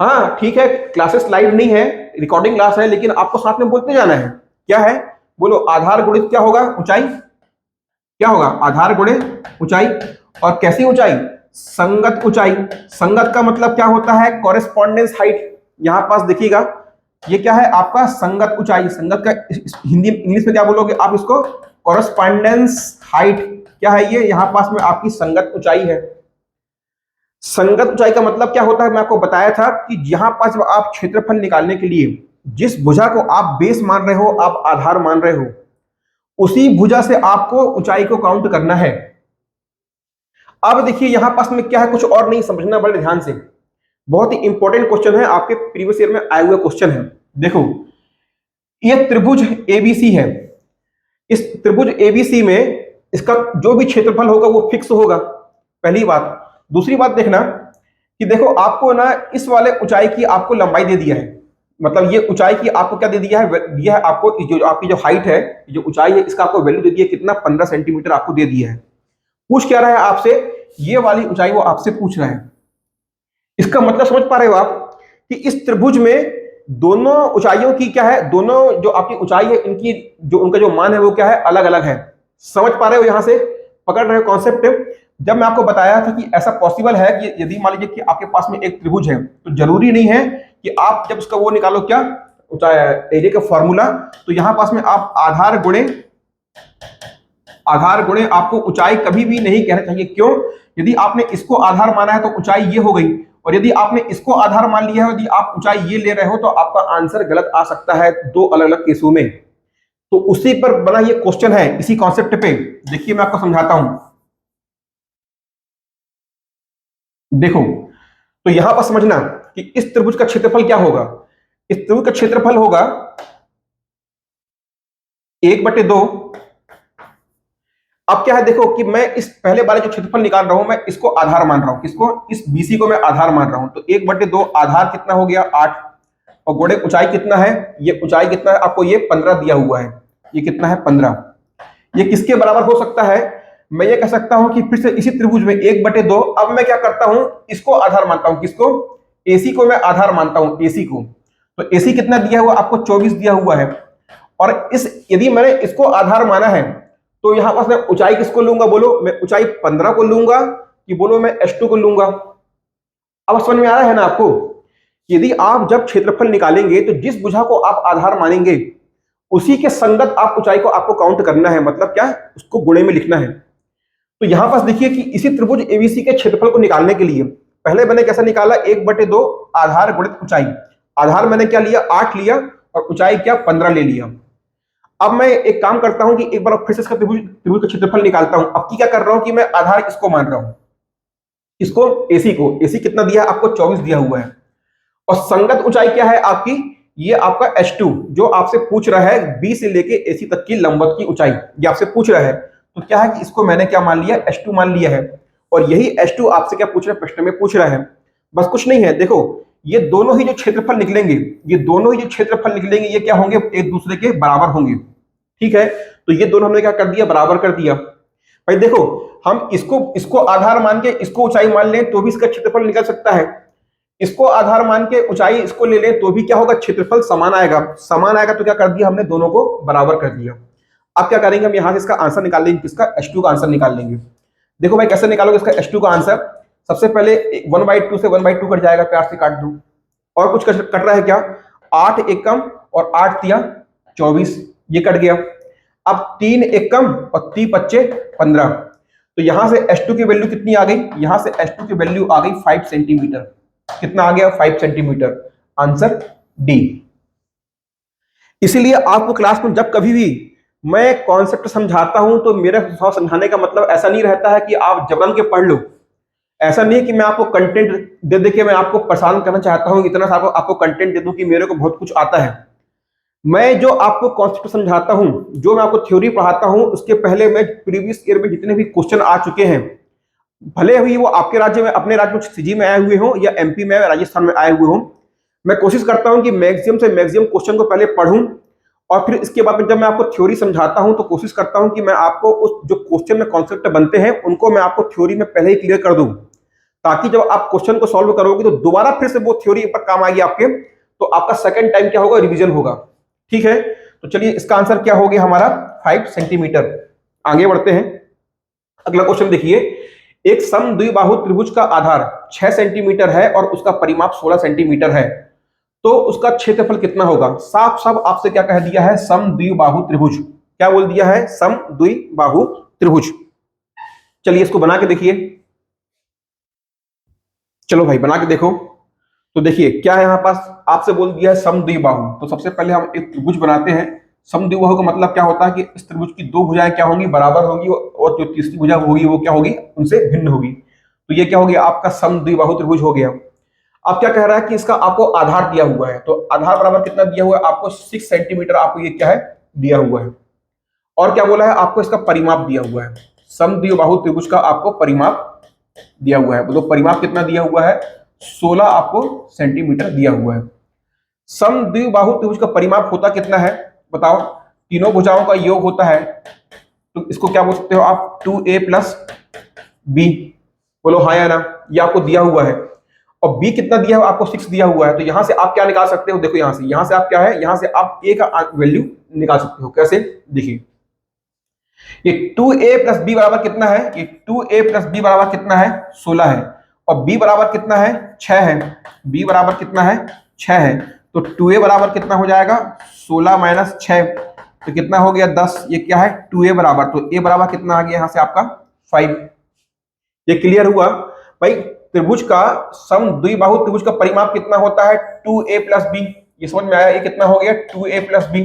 हाँ ठीक है, क्लासेस लाइव नहीं है, रिकॉर्डिंग क्लास है, लेकिन आपको साथ में बोलते जाना है। क्या है बोलो? आधार गुणित क्या होगा? ऊंचाई। क्या होगा? आधार गुणे ऊंचाई। और कैसी ऊंचाई? संगत ऊंचाई। संगत का मतलब क्या होता है? Correspondence height. यहां पास देखिएगा, ये क्या है आपका? संगत ऊंचाई। संगत का हिंदी इंग्लिश में क्या बोलोगे आप इसको? Correspondence height. क्या है ये? यहां पास में आपकी संगत ऊंचाई है। संगत ऊंचाई का मतलब क्या होता है? मैं आपको बताया था कि यहां पास आप क्षेत्रफल निकालने के लिए जिस भुजा को आप बेस मान रहे हो, आप आधार मान रहे हो, उसी भुजा से आपको ऊंचाई को काउंट करना है। अब देखिए यहां पास में क्या है, कुछ और नहीं, समझना बड़े ध्यान से, बहुत ही इंपॉर्टेंट क्वेश्चन है, आपके प्रीवियस ईयर में आए हुए क्वेश्चन है। देखो ये त्रिभुज एबीसी है। इस त्रिभुज एबीसी में इसका जो भी क्षेत्रफल होगा वो फिक्स होगा, पहली बात। दूसरी बात देखना कि देखो आपको ना इस वाले ऊंचाई की आपको लंबाई दे दिया है, मतलब ये ऊंचाई की आपको क्या दे दिया है? दिया है आपको जो आपकी जो हाइट है, जो ऊंचाई है, इसका आपको वैल्यू दे दिया कितना? 15 सेंटीमीटर आपको दे दिया है। पूछ क्या रहा है आपसे? ये वाली ऊंचाई वो आपसे पूछ रहा है। इसका मतलब समझ पा रहे हो आप कि इस त्रिभुज में दोनों ऊंचाइयों की क्या है, दोनों जो आपकी ऊंचाई है इनकी जो उनका जो मान है वो क्या है? अलग अलग है। समझ पा रहे हो? यहां से पकड़ रहे हो कॉन्सेप्ट? जब मैं आपको बताया था कि ऐसा पॉसिबल है कि यदि मान लीजिए कि आपके पास में एक त्रिभुज है तो जरूरी नहीं है कि आप जब उसका वो निकालो क्या ऊंचाई एरिया का फॉर्मूला, तो यहां पास में आप आधार गुणे आपको ऊंचाई कभी भी नहीं कहना चाहिए। क्यों? यदि आपने इसको आधार माना है तो ऊंचाई ये हो गई, और यदि आपने इसको आधार मान लिया है, यदि आप ऊंचाई ये ले रहे हो तो आपका आंसर गलत आ सकता है दो अलग अलग केसों में। तो उसी पर बना ये क्वेश्चन है, इसी कॉन्सेप्ट पे। देखिए मैं आपको समझाता हूं। देखो तो यहां पर समझना कि इस त्रिभुज का क्षेत्रफल क्या होगा। इस त्रिभुज का क्षेत्रफल होगा 1/2। अब क्या है देखो कि मैं इस पहले वाले जो क्षेत्रफल निकाल रहा हूं मैं इसको आधार मान रहा हूं। किसको? इस बीसी को मैं आधार मान रहा हूं। तो 1/2 आधार कितना हो गया? 8। और गुणे ऊंचाई कितना है? ये ऊंचाई कितना है आपको? ये 15 दिया हुआ है। ये कितना है? 15। ये किसके बराबर हो सकता है? मैं ये कह सकता हूं कि फिर से इसी त्रिभुज में 1/2। अब मैं क्या करता हूं? इसको आधार मानता हूं। किसको? एसी को मैं आधार मानता हूं, एसी को। तो एसी कितना दिया हुआ आपको? 24 दिया हुआ है। और इस यदि मैंने इसको आधार माना है तो यहां पास मैं ऊंचाई किसको लूंगा बोलो? मैं ऊंचाई 15 को लूंगा कि बोलो मैं H2 को लूंगा? अब समझ में आ रहा है ना आपको? यदि आप जब क्षेत्रफल निकालेंगे तो जिस भुजा को आप आधार मानेंगे उसी के संगत आप ऊंचाई को आपको काउंट करना है, मतलब क्या है, उसको गुणे में लिखना है। तो यहां पास देखिए कि इसी त्रिभुज एबीसी के क्षेत्रफल को निकालने के लिए पहले मैंने कैसा निकाला, 1/2 आधार गुणित ऊंचाई। आधार मैंने क्या लिया, 8 लिया, और ऊंचाई क्या, 15 ले लिया। अब मैं एक काम करता हूं कि एक बार फिर से इसका त्रिभुज त्रिभुज का क्षेत्रफल निकालता हूं। अब की क्या कर रहा हूं कि मैं आधार इसको मान रहा हूं, इसको एसी को। एसी कितना दिया है आपको, 24 दिया हुआ है। और संगत ऊंचाई क्या है आपकी, ये आपका H2 जो आपसे पूछ रहा है बी से लेके एसी तक की लंबवत की ऊंचाई, ये आपसे पूछ रहा है। तो क्या है कि इसको मैंने क्या मान लिया, H2 मान लिया है। और यही H2 आपसे क्या पूछ रहा है, प्रश्न में पूछ रहा है। बस कुछ नहीं है, देखो ये दोनों ही जो क्षेत्रफल निकलेंगे, ये दोनों ही जो क्षेत्रफल निकलेंगे ये क्या होंगे, एक दूसरे के बराबर होंगे। ठीक है, तो ये दोनों हमने क्या कर दिया, बराबर कर दिया। भाई देखो, हम इसको इसको आधार मान के इसको ऊंचाई मान लें तो भी इसका क्षेत्रफल निकल सकता है। इसको आधार मान के ऊंचाई इसको ले लें तो भी क्या होगा, क्षेत्रफल समान आएगा। समान आएगा तो क्या कर दिया हमने, दोनों को बराबर कर दिया। अब क्या करेंगे, हम यहां से इसका आंसर निकाल लेंगे, किसका, H2 का आंसर निकाल लेंगे। देखो भाई कैसे निकालोगे इसका H2 का आंसर, सबसे पहले 1/2 से 1/2 कट जाएगा, प्यार से काट दो। और कुछ कट रहा है क्या, 8 एकम और 8 तिया 24, ये कट गया। अब 3 एकम और 3 पच्चे 15। तो यहां से H2 की वैल्यू कितनी आ गई, यहां से H2 की वैल्यू आ गई 5 सेंटीमीटर। कितना आ गया, 5 सेंटीमीटर। Answer D. इसीलिए आपको क्लास में जब कभी भी मैं कॉन्सेप्ट समझाता हूं तो मेरे समझाने का मतलब ऐसा नहीं रहता है कि आप जबरन के पढ़ लो। ऐसा नहीं है कि मैं आपको कंटेंट दे दे के मैं आपको परेशान करना चाहता हूं, इतना सा आपको कंटेंट दे दूं कि मेरे को बहुत कुछ आता है। मैं जो आपको कॉन्सेप्ट समझाता हूं, जो मैं आपको थ्योरी पढ़ाता हूं, उसके पहले मैं प्रीवियस ईयर में जितने भी क्वेश्चन आ चुके हैं, भले ही वो आपके राज्य में, अपने राज्य में सीजी में आए हुए हों या एमपी में राजस्थान में आए हुए हों, मैं कोशिश करता हूं कि मैक्सिमम से मैक्सिमम क्वेश्चन को पहले पढ़ूं और फिर इसके बाद में जब मैं आपको थ्योरी समझाता हूं तो कोशिश करता हूं कि मैं आपको उस जो क्वेश्चन में कॉन्सेप्ट बनते हैं उनको मैं आपको थ्योरी में पहले ही क्लियर कर दूं, ताकि जब आप क्वेश्चन को सॉल्व करोगे तो दोबारा फिर से वो थ्योरी पर काम आएगी आपके, तो आपका सेकंड टाइम क्या होगा, रिवीजन होगा। ठीक है, तो चलिए इसका आंसर क्या हो गया हमारा, 5 सेंटीमीटर। आगे बढ़ते हैं, अगला क्वेश्चन देखिए। एक समद्विबाहु त्रिभुज का आधार 6 सेंटीमीटर है और उसका परिमाप 16 सेंटीमीटर है, तो उसका क्षेत्रफल कितना होगा। साफ साफ आपसे क्या कह दिया है, समद्विबाहु त्रिभुज। क्या बोल दिया है, समद्विबाहु त्रिभुज। चलिए इसको बना के देखिए। चलो भाई बना के देखो। तो देखिए क्या है, यहां पास आपसे बोल दिया है समद्विबाहु, तो सबसे पहले हम एक त्रिभुज बनाते हैं। समद्विबाहु का मतलब क्या होता है कि इस त्रिभुज की दो भुजाएं क्या होंगी, बराबर होंगी, और जो तीसरी भुजा होगी वो क्या होगी, उनसे भिन्न होगी। तो ये क्या हो गया, आपका समद्विबाहु त्रिभुज हो गया। अब क्या कह रहा है कि इसका आपको आधार दिया हुआ है, तो आधार बराबर कितना दिया हुआ है आपको, 6 सेंटीमीटर आपको ये क्या है, दिया हुआ है। और क्या बोला है आपको, इसका परिमाप दिया हुआ है। समद्विबाहु त्रिभुज का आपको परिमाप दिया हुआ है, मतलब परिमाप कितना दिया हुआ है, 16 आपको सेंटीमीटर दिया हुआ है। समद्विबाहु त्रिभुज का परिमाप होता कितना है बताओ, तीनों भुजाओं का योग होता है, तो इसको क्या बोल सकते हो आप, 2a प्लस बी। बोलो हाँ या ना, ये आपको दिया हुआ है। और b कितना दिया है आपको, 6 दिया हुआ है। तो यहां से आप क्या निकाल सकते हो, देखो यहां से आप क्या है, यहां से आप a का वैल्यू निकाल सकते हो। कैसे, देखिए ये 2a प्लस बी बराबर कितना है, ये 2a प्लस बी बराबर कितना है, 16 है। और b बराबर कितना है, 6 है। b बराबर कितना है, 6 है। तो 2a बराबर कितना हो जाएगा, 16 माइनस 6, तो कितना हो गया 10। ये क्या है 2a बराबर, तो a बराबर कितना आ गया यहां से आपका 5। ये क्लियर हुआ भाई। त्रिभुज का समद्विबाहु त्रिभुज का परिमाप कितना होता है, 2a प्लस बी। ये समझ में आया, ये कितना हो गया 2a प्लस बी।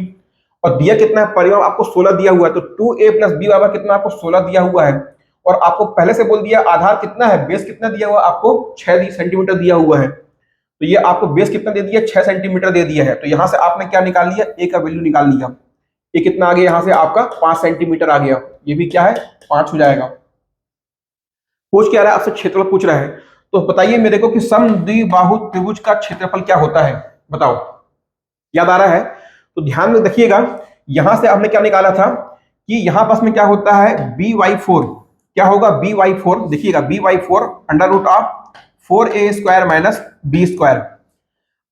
और दिया कितना है, परिमाप आपको 16 दिया हुआ है, तो 2a प्लस बी बराबर कितना आपको 16 दिया हुआ है। और आपको पहले से बोल दिया आधार कितना है, बेस कितना दिया हुआ आपको, 6 सेंटीमीटर दिया हुआ है। तो ये आपको बेस कितना दे दिया, 6 सेंटीमीटर दे दिया है। तो यहां से आपने क्या निकाल लिया, ए का वैल्यू निकाल लिया। ये कितना आ गया, यहां से आपका 5 सेंटीमीटर आ गया। ये भी क्या है 5 हो जाएगा। पूछ क्या रहा है आपसे, क्षेत्रफल पूछ रहा है। तो बताइए मेरे को कि समद्विबाहु त्रिभुज का क्षेत्रफल क्या होता है, बताओ। याद आ रहा है तो ध्यान में देखिएगा। यहां से आपने क्या निकाला था कि यहां पास में क्या होता है, by4। क्या होगा by4, देखिएगा by4 under root of 4a² minus b²।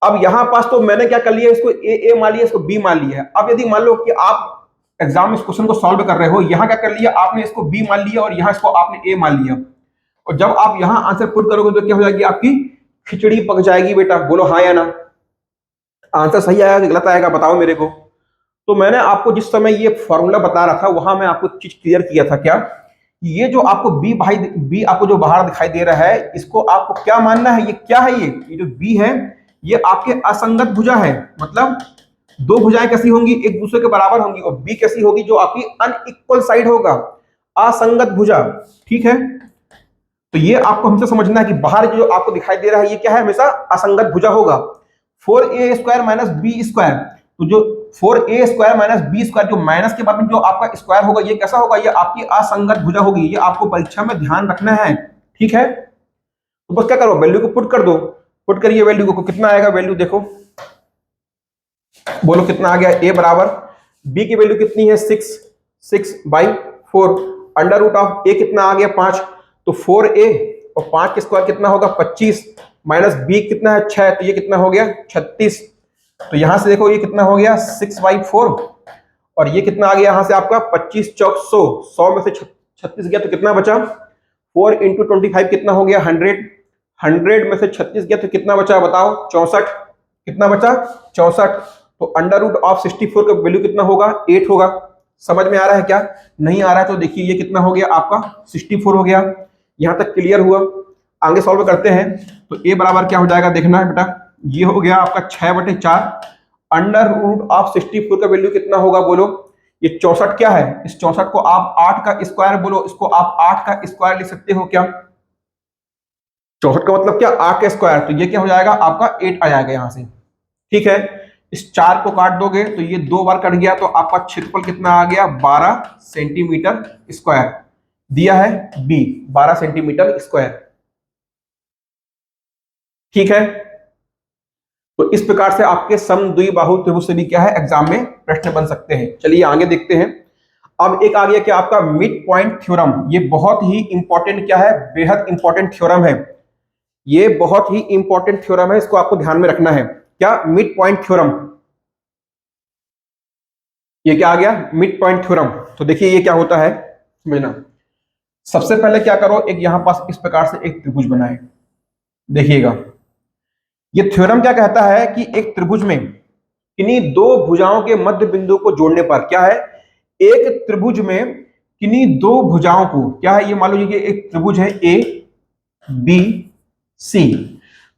अब यहां पास तो मैंने क्या कर लिया, इसको a मान लिया, इसको b मान लिया है। अब यदि मान लो कि आप एग्जाम में इस क्वेश्चन को सॉल्व कर रहे हो, यहां क्या कर लिया आपने, इसको b मान लिया और यहां इसको आपने a मान लिया। और जब आप यहां आंसर पुट करोगे तो क्या हो जाएगी आपकी खिचड़ी पक जाएगी बेटा, बोलो हाँ या ना। आंसर सही आएगा कि गलत आएगा, बताओ मेरे को। तो मैंने आपको जिस समय ये फॉर्मूला बता रहा था वहां मैं आपको चीज क्लियर किया था क्या, ये जो आपको बी भाई बी आपको जो बाहर दिखाई दे रहा है, इसको आपको क्या मानना है, ये क्या है, ये जो बी है ये आपके असंगत भुजा है। मतलब दो भुजाएं कैसी होंगी, एक दूसरे के बराबर होंगी, और बी कैसी होगी, जो आपकी अनइक्वल साइड होगा, असंगत भुजा। ठीक है, तो ये आपको हमसे समझना है कि बाहर जो आपको दिखाई दे रहा है ये क्या है, हमेशा असंगत भुजा होगा। 4a² माइनस बी स्क्वायर, तो जो 4a² माइनस बी स्क्वायर, जो माइनस के बाद में जो आपका स्क्वायर होगा, ये कैसा होगा, ये आपकी असंगत भुजा होगी। ये आपको परीक्षा में ध्यान रखना है। ठीक है, तो बस क्या करो, वैल्यू को पुट कर दो। पुट करिए वैल्यू को, कितना आएगा वैल्यू देखो, बोलो कितना आ गया। a बराबर b की वैल्यू कितनी है 6/4, अंडर रूट ऑफ a कितना आ गया 5, तो 4a और 5 के स्क्वायर कितना होगा 25, माइनस b कितना है 6, तो ये कितना हो गया 36। तो यहां से देखो ये कितना हो गया 6/4, और ये कितना आ गया यहां से आपका 25 चौक 100, 100 में से 36 गया तो कितना बचा, 4 × 25 कितना हो गया 100, 100 में से 36 गया तो कितना बचा बताओ 64, कितना बचा 64। तो अंडर रूट ऑफ 64 का वैल्यू कितना होगा 8 होगा। समझ में आ रहा है क्या, नहीं आ रहा है तो देखिए ये कितना हो गया आपका 64 हो गया। यहां तक क्लियर हुआ, आगे सॉल्व करते हैं। तो a बराबर क्या हो जाएगा देखना है बेटा, ये हो गया आपका 6/4, अंडर रूट ऑफ 64 का वैल्यू कितना होगा बोलो, ये 64 क्या है, इस 64 को आप 8 का स्क्वायर बोलो, इसको आप 8 का स्क्वायर लिख सकते हो क्या, 64 का मतलब क्या 8 का स्क्वायर, तो ये क्या हो जाएगा आपका 8 आ जाएगा यहां से। ठीक है, इस 4 को काट दोगे तो ये 2 बार कट गया, तो आपका क्षेत्रफल कितना आ गया 12 सेंटीमीटर स्क्वायर, दिया है बी 12 सेंटीमीटर स्क्वायर। ठीक है, तो इस प्रकार से आपके समद्विबाहु त्रिभुज से भी क्या है एग्जाम में प्रश्न बन सकते हैं। चलिए आगे देखते हैं। अब एक आ गया क्या आपका मिड पॉइंट थ्योरम, ये बहुत ही इंपॉर्टेंट क्या है, बेहद इंपॉर्टेंट थ्योरम है, ये बहुत ही इंपॉर्टेंट थ्योरम है, इसको आपको ध्यान में रखना है। क्या मिड पॉइंट थ्योरम, ये क्या आ गया मिड पॉइंट थ्योरम। तो देखिए ये क्या होता है समझना, सबसे पहले क्या करो, एक यहां पास इस प्रकार से एक त्रिभुज बनाए, देखिएगा ये थ्योरम क्या कहता है कि एक त्रिभुज में किन्हीं दो भुजाओं के मध्य बिंदु को जोड़ने पर क्या है, एक त्रिभुज में किन्हीं दो भुजाओं को क्या है, ये मान लीजिए एक त्रिभुज है ए बी सी,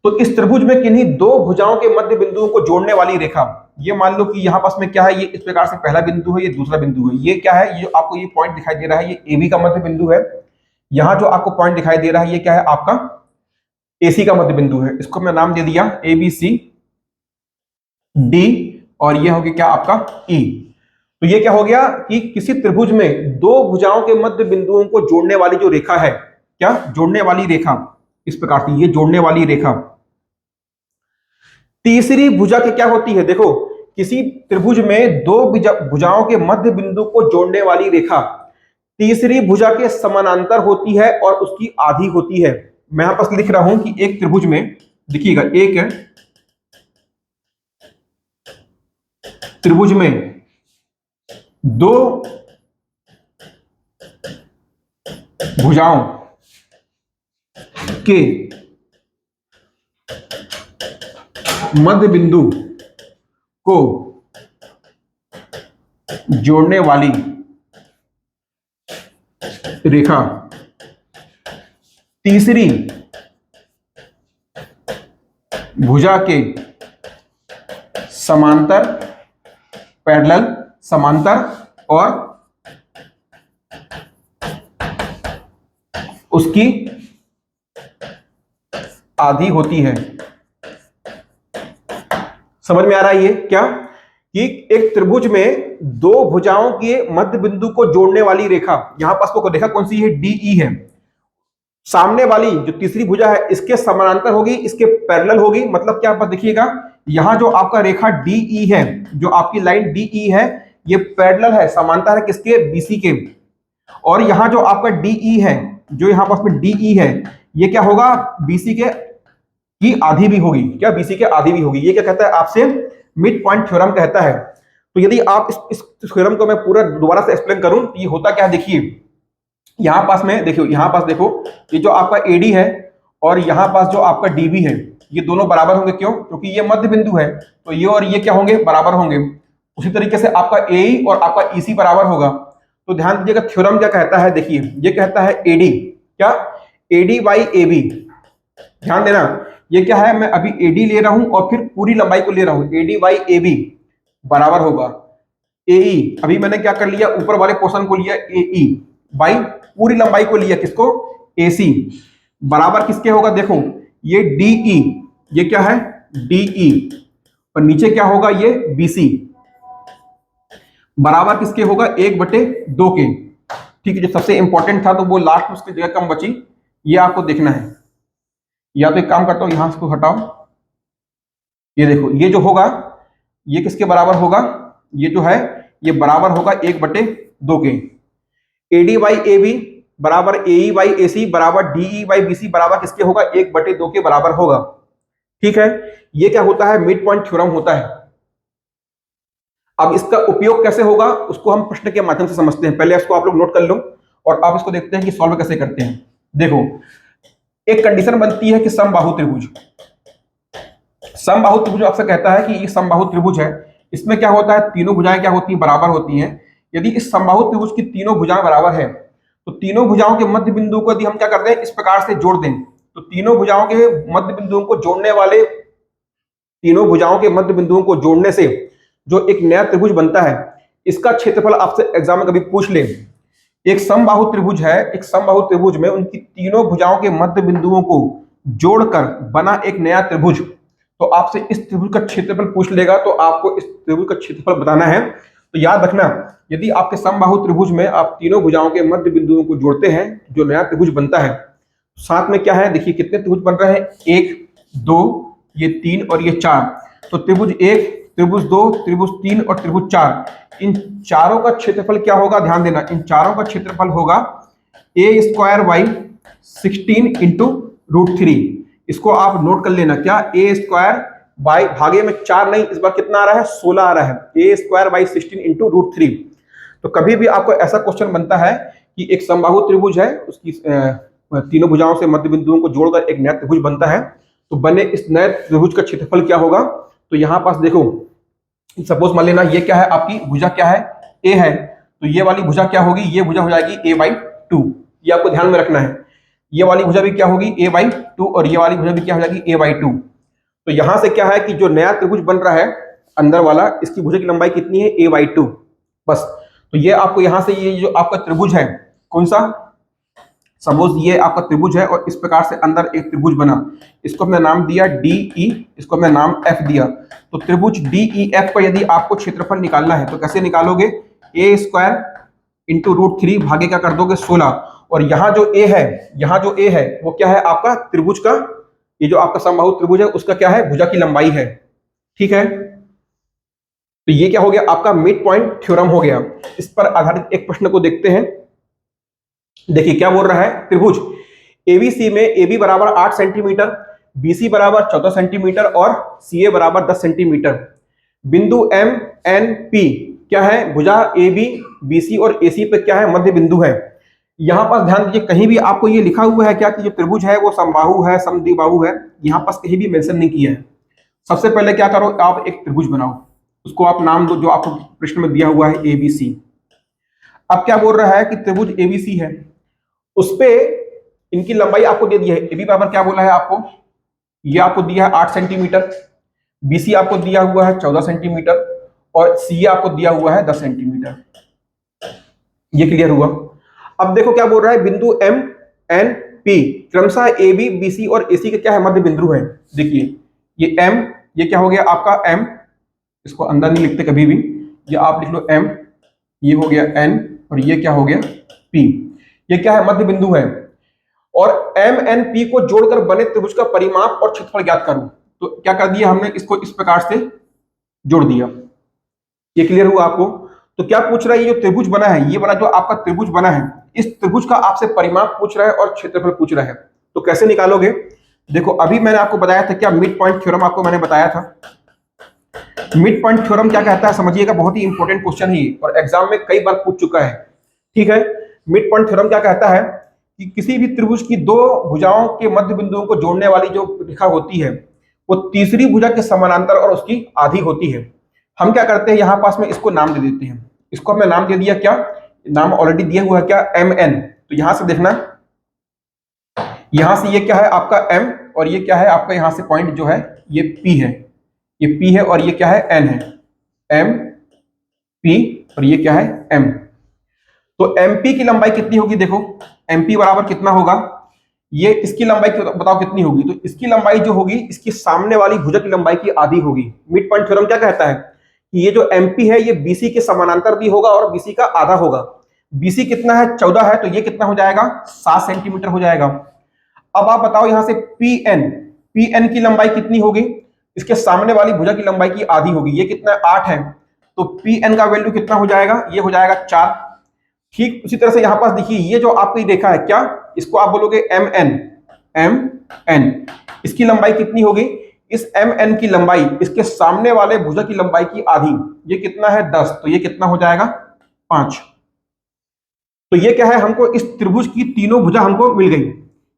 तो इस त्रिभुज में किन्हीं दो भुजाओं के मध्य बिंदुओं को जोड़ने वाली रेखा, ये मान लो कि यहां पास में क्या है, ये इस प्रकार से पहला बिंदु है, ये दूसरा बिंदु है, ये क्या है, ये जो आपको ये पॉइंट दिखाई दे रहा है ये ए बी का मध्य बिंदु है, यहां जो आपको पॉइंट दिखाई दे रहा है ये क्या है आपका एसी का मध्य बिंदु है, इसको मैं नाम दे दिया ए बी सी डी, और ये हो गया क्या आपका ई। तो ये क्या हो गया कि किसी त्रिभुज में दो भुजाओं के मध्य बिंदुओं को जोड़ने वाली जो रेखा है, क्या जोड़ने वाली रेखा, इस प्रकार से ये जोड़ने वाली रेखा। तीसरी भुजा की क्या होती है, देखो किसी त्रिभुज में दो भुजाओं के मध्य बिंदु को जोड़ने वाली रेखा तीसरी भुजा के समानांतर होती है और उसकी आधी होती है। मैं यहां पर लिख रहा हूं कि एक त्रिभुज में देखिएगा, एक त्रिभुज में दो भुजाओं के मध्य बिंदु को जोड़ने वाली रेखा तीसरी भुजा के समांतर, पैरेलल, समांतर और उसकी आधी होती है। समझ में आ रहा है ये क्या, कि एक त्रिभुज में दो भुजाओं के मध्य बिंदु को जोड़ने वाली रेखा, यहां पास को देखा कौन सी है, डीई है, सामने वाली जो तीसरी भुजा है इसके समानांतर होगी, इसके पैरेलल होगी। मतलब क्या आप देखिएगा, यहां जो आपका रेखा डीई है, जो आपकी लाइन डीई है, ये पैरेलल है, समांतर है किसके, बीसी के, और यहां जो आपका डीई है, जो यहां पास में डीई है, ये क्या होगा बीसी के की आधी भी होगी, क्या बीसी के आधी भी होगी। ये क्या कहता है आपसे, मिड पॉइंट थ्योरम कहता है। तो यदि आप इस थ्योरम को मैं पूरा दोबारा से एक्सप्लेन करूं तो ये होता क्या है, देखिए यहां पास में देखियो, यहां पास देखो, ये जो आपका एडी है और यहां पास जो आपका डीबी है, ये दोनों बराबर होंगे, क्यों? क्योंकि ये मध्य बिंदु है, तो ये और ये क्या होंगे, बराबर होंगे। उसी तरीके से आपका ए और आपका ईसी बराबर होगा। तो ध्यान दीजिएगा, थ्योरम क्या कहता है, देखिए ये कहता है एडी, क्या, एडी बाई ए बी। ध्यान देना, ये क्या है, मैं अभी एडी ले रहा हूं और फिर पूरी लंबाई को ले रहा हूं, एडी बाई ए बी बराबर होगा एई। अभी मैंने क्या कर लिया, ऊपर वाले पोर्शन को लिया एई बाई पूरी लंबाई को लिया किसको, एसी, बराबर किसके होगा, देखो ये डीई, ये क्या है डीई, और नीचे क्या होगा, ये बीसी, बराबर किसके होगा, 1/2 के। ठीक है, जो सबसे इंपॉर्टेंट था तो वो लास्ट में उसकी जगह कम बची, ये आपको देखना है। या तो एक काम करता हूं, यहां से हटाओ, ये देखो ये जो होगा ये किसके बराबर होगा, ये जो है ये बराबर होगा 1/2 के। एडी बाई ए बी बराबर एई बाई ए सी बराबर डीई बाई बीसी बराबर किसके होगा, 1/2 के बराबर होगा। ठीक है, ये क्या होता है, मिड पॉइंट थ्योरम होता है। अब इसका उपयोग कैसे होगा उसको हम प्रश्न के माध्यम से समझते हैं। पहले इसको आप लोग नोट कर लो और आप इसको देखते हैं कि सॉल्व कैसे करते हैं। देखो, एक कंडीशन बनती है कि समबाहु त्रिभुज, समबाहु त्रिभुज आपसे कहता है कि ये समबाहु त्रिभुज है, इसमें क्या होता है, तीनों भुजाएं क्या होती हैं, बराबर होती हैं। यदि इस समबाहु त्रिभुज की तीनों भुजाएं बराबर है तो तीनों भुजाओं के मध्य बिंदु को यदि हम क्या करते हैं, इस प्रकार से जोड़ दें, तो तीनों भुजाओं के मध्य बिंदुओं को जोड़ने वाले, तीनों भुजाओं के मध्य बिंदुओं को जोड़ने से जो एक नया त्रिभुज बनता है, इसका क्षेत्रफल आपसे एग्जाम में कभी पूछ ले। एक समबाहु त्रिभुज है, एक समबाहु त्रिभुज में उनकी तीनों भुजाओं के मध्य बिंदुओं को जोड़कर बना एक नया त्रिभुज, तो आपसे इस त्रिभुज का क्षेत्रफल पूछ लेगा, तो आपको इस त्रिभुज का क्षेत्रफल बताना है। तो याद रखना, यदि आपके समबाहु त्रिभुज में आप तीनों भुजाओं के मध्य बिंदुओं को जोड़ते हैं, जो नया त्रिभुज बनता है, साथ में क्या है, देखिए कितने त्रिभुज बन रहे हैं, 1 2 ये 3 और ये 4। तो त्रिभुज 1, त्रिभुज 2, त्रिभुज 3 और त्रिभुज 4, इन चारों का क्षेत्रफल क्या होगा, ध्यान देना, इन चारों का क्षेत्रफल होगा a² बाई 16 इंटू √3। इसको आप नोट कर लेना, क्या, a² बाई, भागे में 4 नहीं, इस बार कितना आ रहा है, 16 आ रहा है, a² बाई 16 इंटू √3। तो कभी भी आपको ऐसा क्वेश्चन बनता है कि एक समबाहु त्रिभुज है, उसकी तीनों भुजाओं से मध्य बिंदुओं को जोड़कर एक नया त्रिभुज बनता है, तो बने इस नए त्रिभुज का क्षेत्रफल क्या होगा। तो यहां पास देखो, सपोज मान लेना ये क्या है, आपकी भुजा क्या है, ए है, तो ये वाली भुजा क्या होगी, ये भुजा हो जाएगी a/2, ये आपको ध्यान में रखना है। ये वाली भुजा भी क्या होगी, a/2, और ये वाली भुजा भी क्या हो जाएगी, a/2। तो यहां से क्या है कि जो नया त्रिभुज बन रहा है अंदर वाला, इसकी भुजा की लंबाई कितनी है, a/2 बस। तो ये आपको यहां से, ये जो आपका त्रिभुज है, कौन सा, सपोज ये आपका त्रिभुज है और इस प्रकार से अंदर एक त्रिभुज बना, इसको हमने नाम दिया DE, इसको हमने नाम F दिया। तो त्रिभुज DEF का यदि आपको क्षेत्रफल निकालना है तो कैसे निकालोगे, a² इंटू √3 भागे क्या कर दोगे, 16। और यहाँ जो a है, यहाँ जो a है वो क्या है, आपका त्रिभुज का, ये जो आपका समबाहु त्रिभुज है उसका क्या है, भुजा की लंबाई है। ठीक है, तो ये क्या हो गया, आपका मिड पॉइंट थ्योरम हो गया। इस पर आधारित एक प्रश्न को देखते हैं। देखिए क्या बोल रहा है, त्रिभुज एबीसी में AB बराबर 8 सेंटीमीटर, BC बराबर 14 सेंटीमीटर और CA बराबर 10 सेंटीमीटर। बिंदु MNP क्या है, भुजा AB, BC और AC पे क्या है, मध्य बिंदु है। यहां पास ध्यान दीजिए, कहीं भी आपको ये लिखा हुआ है क्या कि जो त्रिभुज है वो समबाहु है, समद्विबाहु है, यहां पास कहीं भी मेंशन नहीं किया है। सबसे पहले क्या करो, आप एक त्रिभुज बनाओ, उसको आप नाम दो जो आपको प्रश्न में दिया हुआ है, ABC। अब क्या बोल रहा है कि त्रिभुज ABC है, उस पे इनकी लंबाई आपको दे दी है, AB बराबर क्या बोला है आपको, ये आपको दिया है 8 सेंटीमीटर, BC आपको दिया हुआ है 14 सेंटीमीटर और CA आपको दिया हुआ है 10 सेंटीमीटर। ये क्लियर हुआ। अब देखो क्या बोल रहा है, बिंदु MNP क्रमशः AB, BC और AC के क्या है, मध्य बिंदु है। देखिए ये M, ये क्या हो गया आपका M, इसको अंदर नहीं लिखते कभी भी, ये आप लिख लो M, ये हो गया N और ये क्या हो गया P, ये क्या है, मध्य बिंदु है। और MNP को जोड़कर बने त्रिभुज का परिमाप और क्षेत्रफल ज्ञात करूं, तो क्या कर दिया हमने, इसको इस प्रकार से जोड़ दिया। ये क्लियर हुआ आपको। तो क्या पूछ रहा है, ये जो त्रिभुज बना है, ये वाला जो आपका त्रिभुज बना है, इस त्रिभुज का आपसे परिमाप पूछ रहा है और क्षेत्रफल पूछ रहा है, तो कैसे निकालोगे। देखो अभी मैंने आपको बताया था, क्या मिड पॉइंट थ्योरम आपको मैंने बताया था। मिड पॉइंट थ्योरम क्या कहता है समझिएगा, बहुत ही इंपॉर्टेंट क्वेश्चन है और एग्जाम में कई बार पूछ चुका है। ठीक है, मिड पॉइंट थ्योरम क्या कहता है कि किसी भी त्रिभुज की दो भुजाओं के मध्य बिंदुओं को जोड़ने वाली जो रेखा होती है, वो तीसरी भुजा के समानांतर और उसकी आधी होती है। हम क्या करते हैं, यहां पास में इसको नाम दे देते हैं। इसको हमने नाम दे दिया, क्या नाम ऑलरेडी दिया हुआ है, क्या MN। तो यहां से देखना, यहां से ये क्या है आपका M, और ये क्या है आपका, यहां से पॉइंट जो है ये P है, ये P है, और ये क्या है N है, M P, और ये क्या है M। तो MP की लंबाई कितनी होगी, देखो MP बराबर कितना होगा, ये इसकी लंबाई बताओ कितनी होगी। तो इसकी लंबाई जो होगी, इसकी सामने वाली भुजा की लंबाई की आधी होगी। मिड पॉइंट थ्योरम क्या कहता है कि ये जो MP है ये BC के समानांतर भी होगा और BC का आधा होगा। BC कितना है, 14 है, तो ये कितना हो जाएगा, 7 सेंटीमीटर हो जाएगा। अब आप बताओ यहां से PN की लंबाई कितनी होगी, इसके सामने वाली भुजा की लंबाई की आधी होगी, ये कितना है, 8 है, तो PN का वैल्यू कितना हो जाएगा, ये हो जाएगा 4। ठीक उसी तरह से यहां पास देखिए, ये जो आपकी रेखा है, क्या इसको आप बोलोगे MN, इसकी लंबाई कितनी होगी, इस MN की लंबाई इसके सामने वाले भुजा की लंबाई की आधी, ये कितना है 10, तो ये कितना हो जाएगा 5। तो ये क्या है, हमको इस त्रिभुज की तीनों भुजा हमको मिल गई।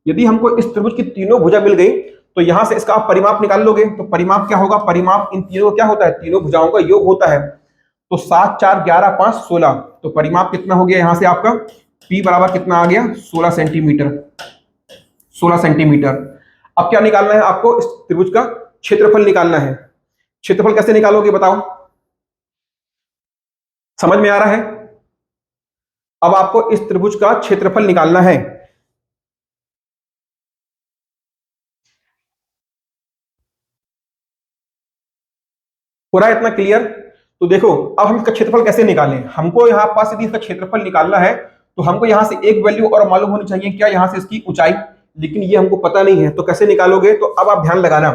यदि हमको इस त्रिभुज की तीनों भुजा मिल गई तो यहां से इसका आप परिमाप निकाल लोगे। तो परिमाप क्या होगा, परिमाप इन तीनों क्या होता है, तीनों भुजाओं का योग होता है। तो 7 4 11 5 16, तो परिमाप कितना हो गया यहां से आपका, P बराबर कितना आ गया, 16 सेंटीमीटर, 16 सेंटीमीटर। अब क्या निकालना है आपको, इस त्रिभुज का क्षेत्रफल निकालना है। क्षेत्रफल कैसे निकालोगे बताओ, समझ में आ रहा है। अब आपको इस त्रिभुज का क्षेत्रफल निकालना है। हो रहा है इतना क्लियर। तो देखो अब हम इसका क्षेत्रफल कैसे निकालें, हमको यहां पास यदि इसका क्षेत्रफल निकालना है तो हमको यहां से एक वैल्यू और मालूम होनी चाहिए, क्या, यहां से इसकी ऊंचाई, लेकिन ये हमको पता नहीं है। तो कैसे निकालोगे, तो अब आप ध्यान लगाना,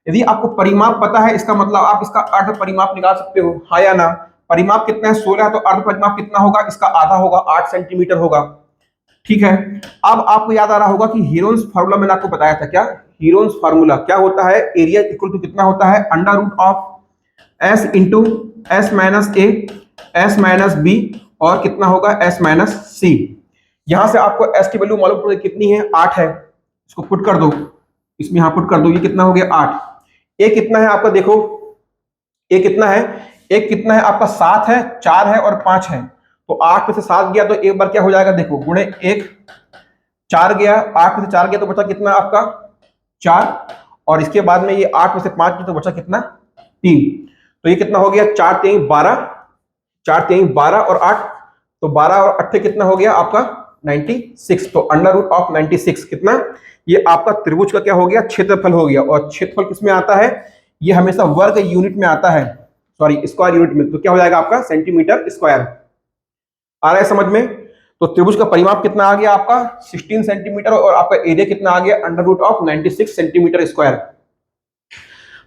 यदि आपको परिमाप पता है इसका मतलब आप इसका अर्ध परिमाप निकाल सकते हो, हाँ या ना। परिमाप कितना है, 16, तो अर्ध परिमाप कितना होगा, इसका आधा होगा, 8 सेंटीमीटर होगा। ठीक है, अब आपको याद आ रहा होगा कि हीरोन्स फार्मूला मैंने आपको बताया था, क्या हीरोन्स फार्मूला क्या होता है, एरिया इक्वल टू कितना होता है, under root of S into S minus A S minus B, और कितना होगा S माइनस सी। यहां से आपको S की वैल्यू मालूम पड़ेगी कितनी है, 8 है, इसको पुट कर दो, इसमें यहां पुट कर दो, ये कितना हो गया 8। ए कितना है आपका, देखो ए कितना है, एक कितना है आपका 7 है, 4 है और 5 है। तो 8 में से 7 गया तो एक बार क्या हो जाएगा, देखो गुणे 1, 4 गया, 8 में से 4 गया तो बचा कितना आपका 4, और इसके बाद में ये 8 में से 5 गया तो बचा कितना 3। तो ये कितना हो गया, 4 3 12, 4 3 12 और 8, तो 12 और 8 कितना हो गया आपका 96। तो अंडर रूट ऑफ 96 कितना, ये आपका त्रिभुज का क्या हो गया, क्षेत्रफल हो गया। और क्षेत्रफल किसमें आता है, ये हमेशा वर्ग यूनिट में आता है, सॉरी स्क्वायर यूनिट में। तो क्या हो जाएगा आपका सेंटीमीटर स्क्वायर। आ रहा है समझ में। तो त्रिभुज का परिमाप कितना आ गया आपका 16 सेंटीमीटर, और आपका एरिया कितना आ गया under root of 96 centimetre square.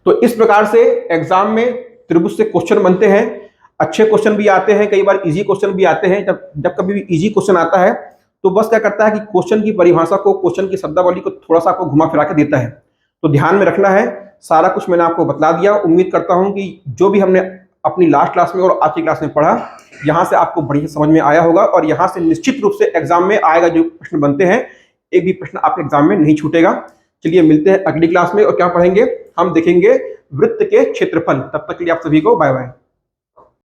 तो इस प्रकार से एग्जाम में त्रिभुज से क्वेश्चन बनते हैं। अच्छे क्वेश्चन भी आते हैं, कई बार इजी क्वेश्चन भी आते हैं। जब कभी भी इजी क्वेश्चन आता है तो बस क्या करता है कि क्वेश्चन की परिभाषा को, क्वेश्चन की शब्दावली को थोड़ा सा आपको घुमा फिरा के देता है। तो ध्यान में रखना है, सारा कुछ मैंने आपको बता दिया। उम्मीद करता हूं कि जो भी हमने अपनी लास्ट क्लास में और आज की क्लास में पढ़ा, यहां से आपको बढ़िया समझ में आया होगा, और यहां से निश्चित रूप से एग्जाम में आएगा जो प्रश्न बनते हैं, एक भी प्रश्न आपके एग्जाम में नहीं छूटेगा। चलिए मिलते हैं अगली क्लास में, और क्या पढ़ेंगे, हम देखेंगे वृत्त के क्षेत्रफल। तब तक के लिए आप सभी को बाय बाय।